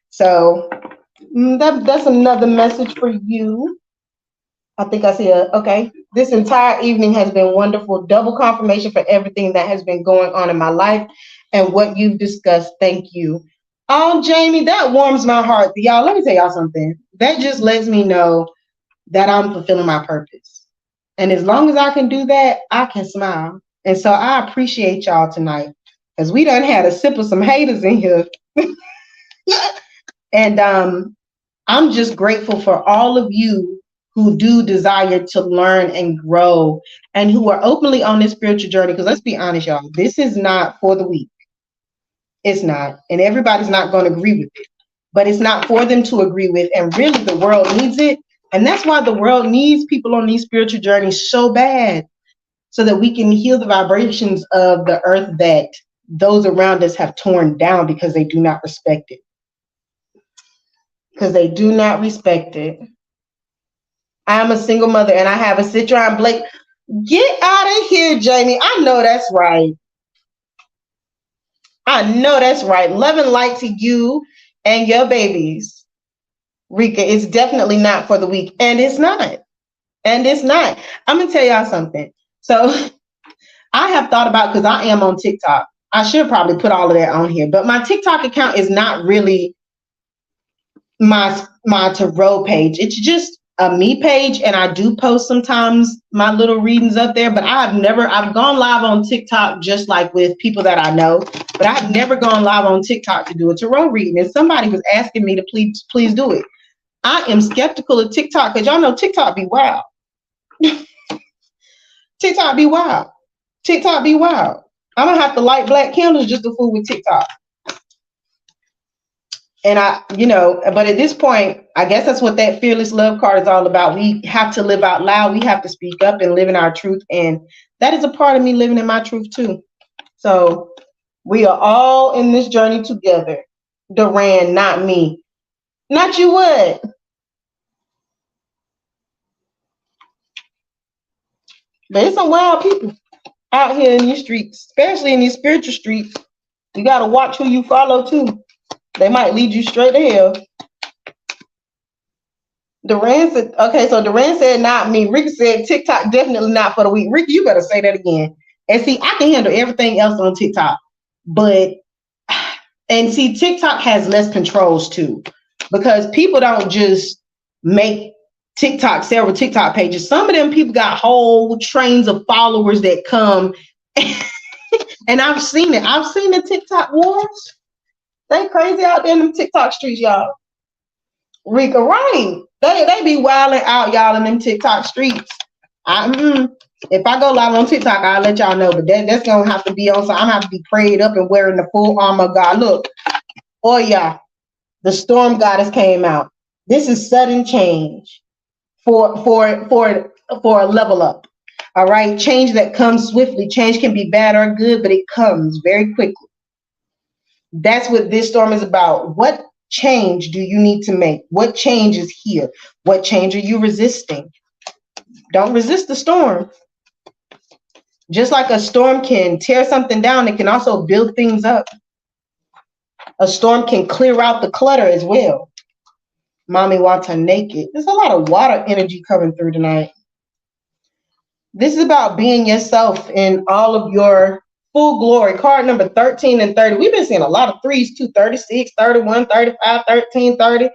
A: So that's another message for you. I think I see okay. This entire evening has been wonderful. Double confirmation for everything that has been going on in my life and what you've discussed. Thank you. Oh, Jamie, that warms my heart. Y'all, let me tell y'all something. That just lets me know that I'm fulfilling my purpose. And as long as I can do that, I can smile. And so I appreciate y'all tonight because we done had a sip of some haters in here. And I'm just grateful for all of you who do desire to learn and grow and who are openly on this spiritual journey. Because let's be honest, y'all, this is not for the weak. It's not. And everybody's not going to agree with it. But it's not for them to agree with. And really, the world needs it. And that's why the world needs people on these spiritual journeys so bad. So that we can heal the vibrations of the earth that those around us have torn down because they do not respect it. Because they do not respect it. I am a single mother and I have a Citron Blake. Get out of here, Jamie. I know that's right. I know that's right. Love and light to you and your babies. Rika, it's definitely not for the weak. And it's not. And it's not. I'm going to tell y'all something. So I have thought about, because I am on TikTok. I should probably put all of that on here. But my TikTok account is not really my tarot page. It's just a me page, and I do post sometimes my little readings up there, but I've gone live on TikTok just like with people that I know, but I've never gone live on TikTok to do a tarot reading. And somebody was asking me to please do it. I am skeptical of TikTok because y'all know TikTok be wild. TikTok be wild. TikTok be wild. I'm gonna have to light black candles just to fool with TikTok. And but at this point, I guess that's what that fearless love card is all about. We have to live out loud. We have to speak up and live in our truth. And that is a part of me living in my truth too. So we are all in this journey together. Duran, not me. Not you what? There's some wild people out here in these streets, especially in these spiritual streets. You got to watch who you follow too. They might lead you straight to hell. Duran said, okay, so Duran said not me. Ricky said TikTok definitely not for the weak. Ricky, you better say that again. And see, I can handle everything else on TikTok. And see, TikTok has less controls too. Because people don't just make several TikTok pages. Some of them people got whole trains of followers that come. And I've seen it. I've seen the TikTok wars. They crazy out there in them TikTok streets, y'all. Rika, right. They be wilding out, y'all, in them TikTok streets. If I go live on TikTok, I'll let y'all know. But that's going to have to be on. So I'm going to have to be prayed up and wearing the full armor of God. Look. Oh, yeah. The storm goddess came out. This is sudden change for a level up. All right. Change that comes swiftly. Change can be bad or good, but it comes very quickly. That's what this storm is about. What change do you need to make? What change is here? What change are you resisting? Don't resist the storm. Just like a storm can tear something down, it can also build things up. A storm can clear out the clutter as well. Mommy Wata naked. There's a lot of water energy coming through tonight. This is about being yourself in all of your full glory. Card number 13 and 30. We've been seeing a lot of threes too. 36, 31, 35, 13, 30.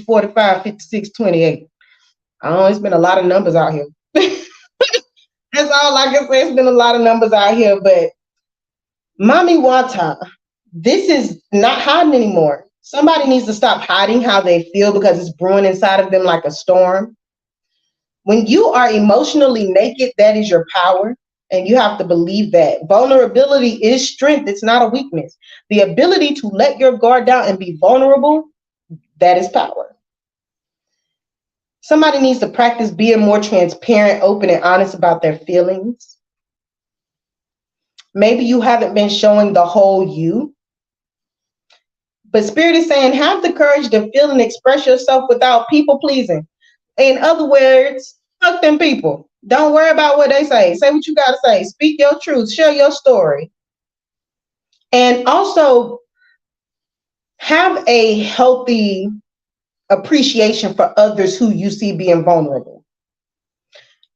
A: 45, 56, 28. It's been a lot of numbers out here. That's all I can say. It's been a lot of numbers out here, but Mommy Wata, this is not hiding anymore. Somebody needs to stop hiding how they feel because it's brewing inside of them like a storm. When you are emotionally naked, that is your power. And you have to believe that. Vulnerability is strength. It's not a weakness. The ability to let your guard down and be vulnerable, that is power. Somebody needs to practice being more transparent, open, and honest about their feelings. Maybe you haven't been showing the whole you. But Spirit is saying, have the courage to feel and express yourself without people pleasing. In other words, fuck them people. Don't worry about what they say. Say what you got to say. Speak your truth. Share your story. And also have a healthy appreciation for others who you see being vulnerable.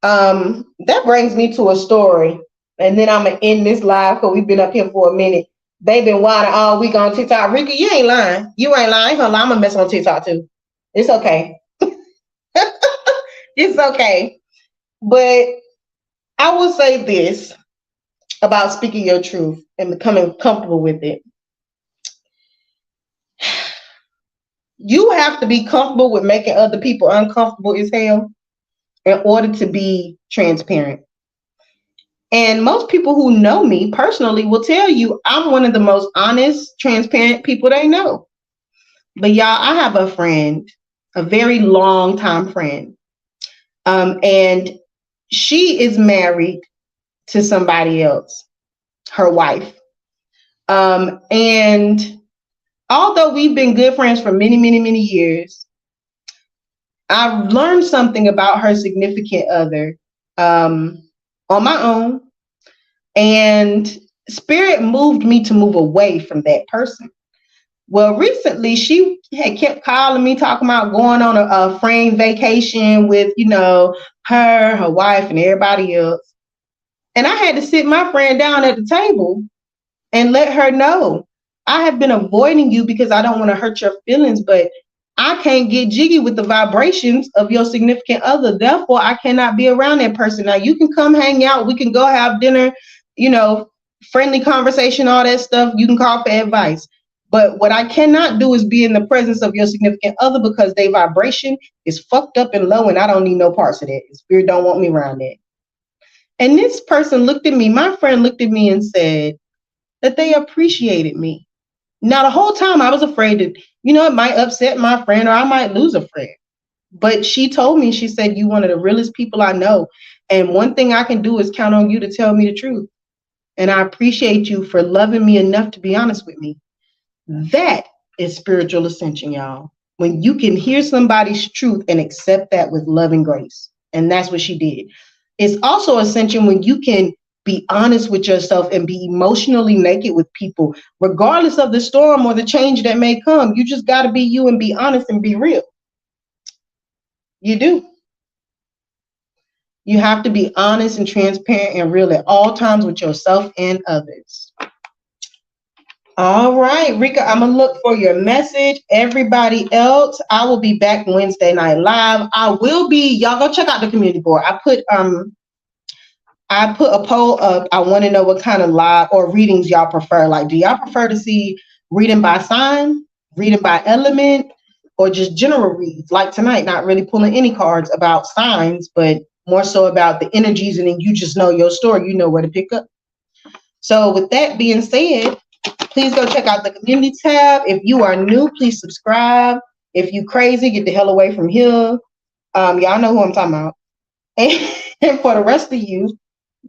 A: That brings me to a story. And then I'm going to end this live because we've been up here for a minute. They've been wilding all week on TikTok. Ricky, you ain't lying. You ain't lying. I'm going to mess on TikTok too. It's okay. It's okay. But I will say this about speaking your truth and becoming comfortable with it. You have to be comfortable with making other people uncomfortable as hell in order to be transparent. And most people who know me personally will tell you I'm one of the most honest, transparent people they know. But y'all, I have a friend, a very long time friend. And she is married to somebody else, her wife. And although we've been good friends for many, many, many years, I've learned something about her significant other on my own. And Spirit moved me to move away from that person. Well, recently she had kept calling me, talking about going on a friend vacation with, her wife, and everybody else. And I had to sit my friend down at the table and let her know, I have been avoiding you because I don't want to hurt your feelings, but I can't get jiggy with the vibrations of your significant other. Therefore, I cannot be around that person. Now, you can come hang out. We can go have dinner, you know, friendly conversation, all that stuff. You can call for advice. But what I cannot do is be in the presence of your significant other because their vibration is fucked up and low, and I don't need no parts of that. Spirit don't want me around that. And this person looked at me, my friend looked at me and said that they appreciated me. Now, the whole time I was afraid that, it might upset my friend or I might lose a friend. But she told me, she said, you one of the realest people I know. And one thing I can do is count on you to tell me the truth. And I appreciate you for loving me enough to be honest with me. That is spiritual ascension, y'all. When you can hear somebody's truth and accept that with love and grace. And that's what she did. It's also ascension when you can be honest with yourself and be emotionally naked with people, regardless of the storm or the change that may come. You just got to be you and be honest and be real. You do. You have to be honest and transparent and real at all times with yourself and others. All right, Rika, I'm going to look for your message. Everybody else, I will be back Wednesday night live. Y'all go check out the community board. I put a poll up. I want to know what kind of live or readings y'all prefer. Like, do y'all prefer to see reading by sign, reading by element, or just general reads? Like tonight, not really pulling any cards about signs, but more so about the energies, and then you just know your story. You know where to pick up. So with that being said, please go check out the community tab. If you are new, please subscribe. If you crazy, get the hell away from here. Y'all know who I'm talking about. And for the rest of you,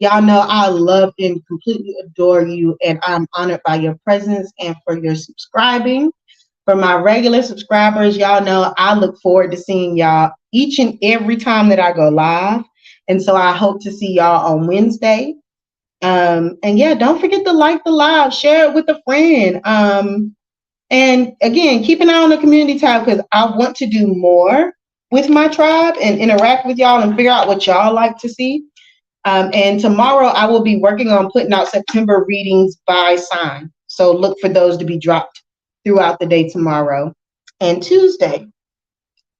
A: y'all know I love and completely adore you, and I'm honored by your presence and for your subscribing. For my regular subscribers, y'all know I look forward to seeing y'all each and every time that I go live. And so I hope to see y'all on Wednesday. And yeah, don't forget to like the live, share it with a friend. And again, keep an eye on the community tab because I want to do more with my tribe and interact with y'all and figure out what y'all like to see. And tomorrow I will be working on putting out September readings by sign. So look for those to be dropped throughout the day tomorrow and Tuesday.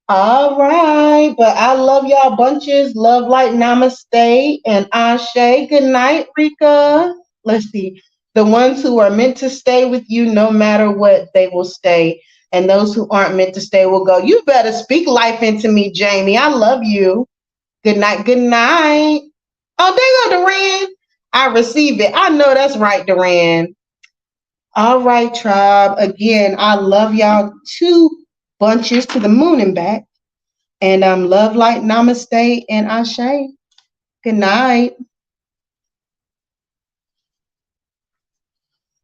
A: All right. But I love y'all bunches. Love, light, namaste, and ashe. Good night, Rika. Let's see. The ones who are meant to stay with you, no matter what, they will stay. And those who aren't meant to stay will go. You better speak life into me, Jamie. I love you. Good night. Good night. Oh, there go Duran. I receive it. I know that's right, Duran. All right, tribe. Again, I love y'all 2 bunches to the moon and back. And love, light, namaste, and ashe. Good night.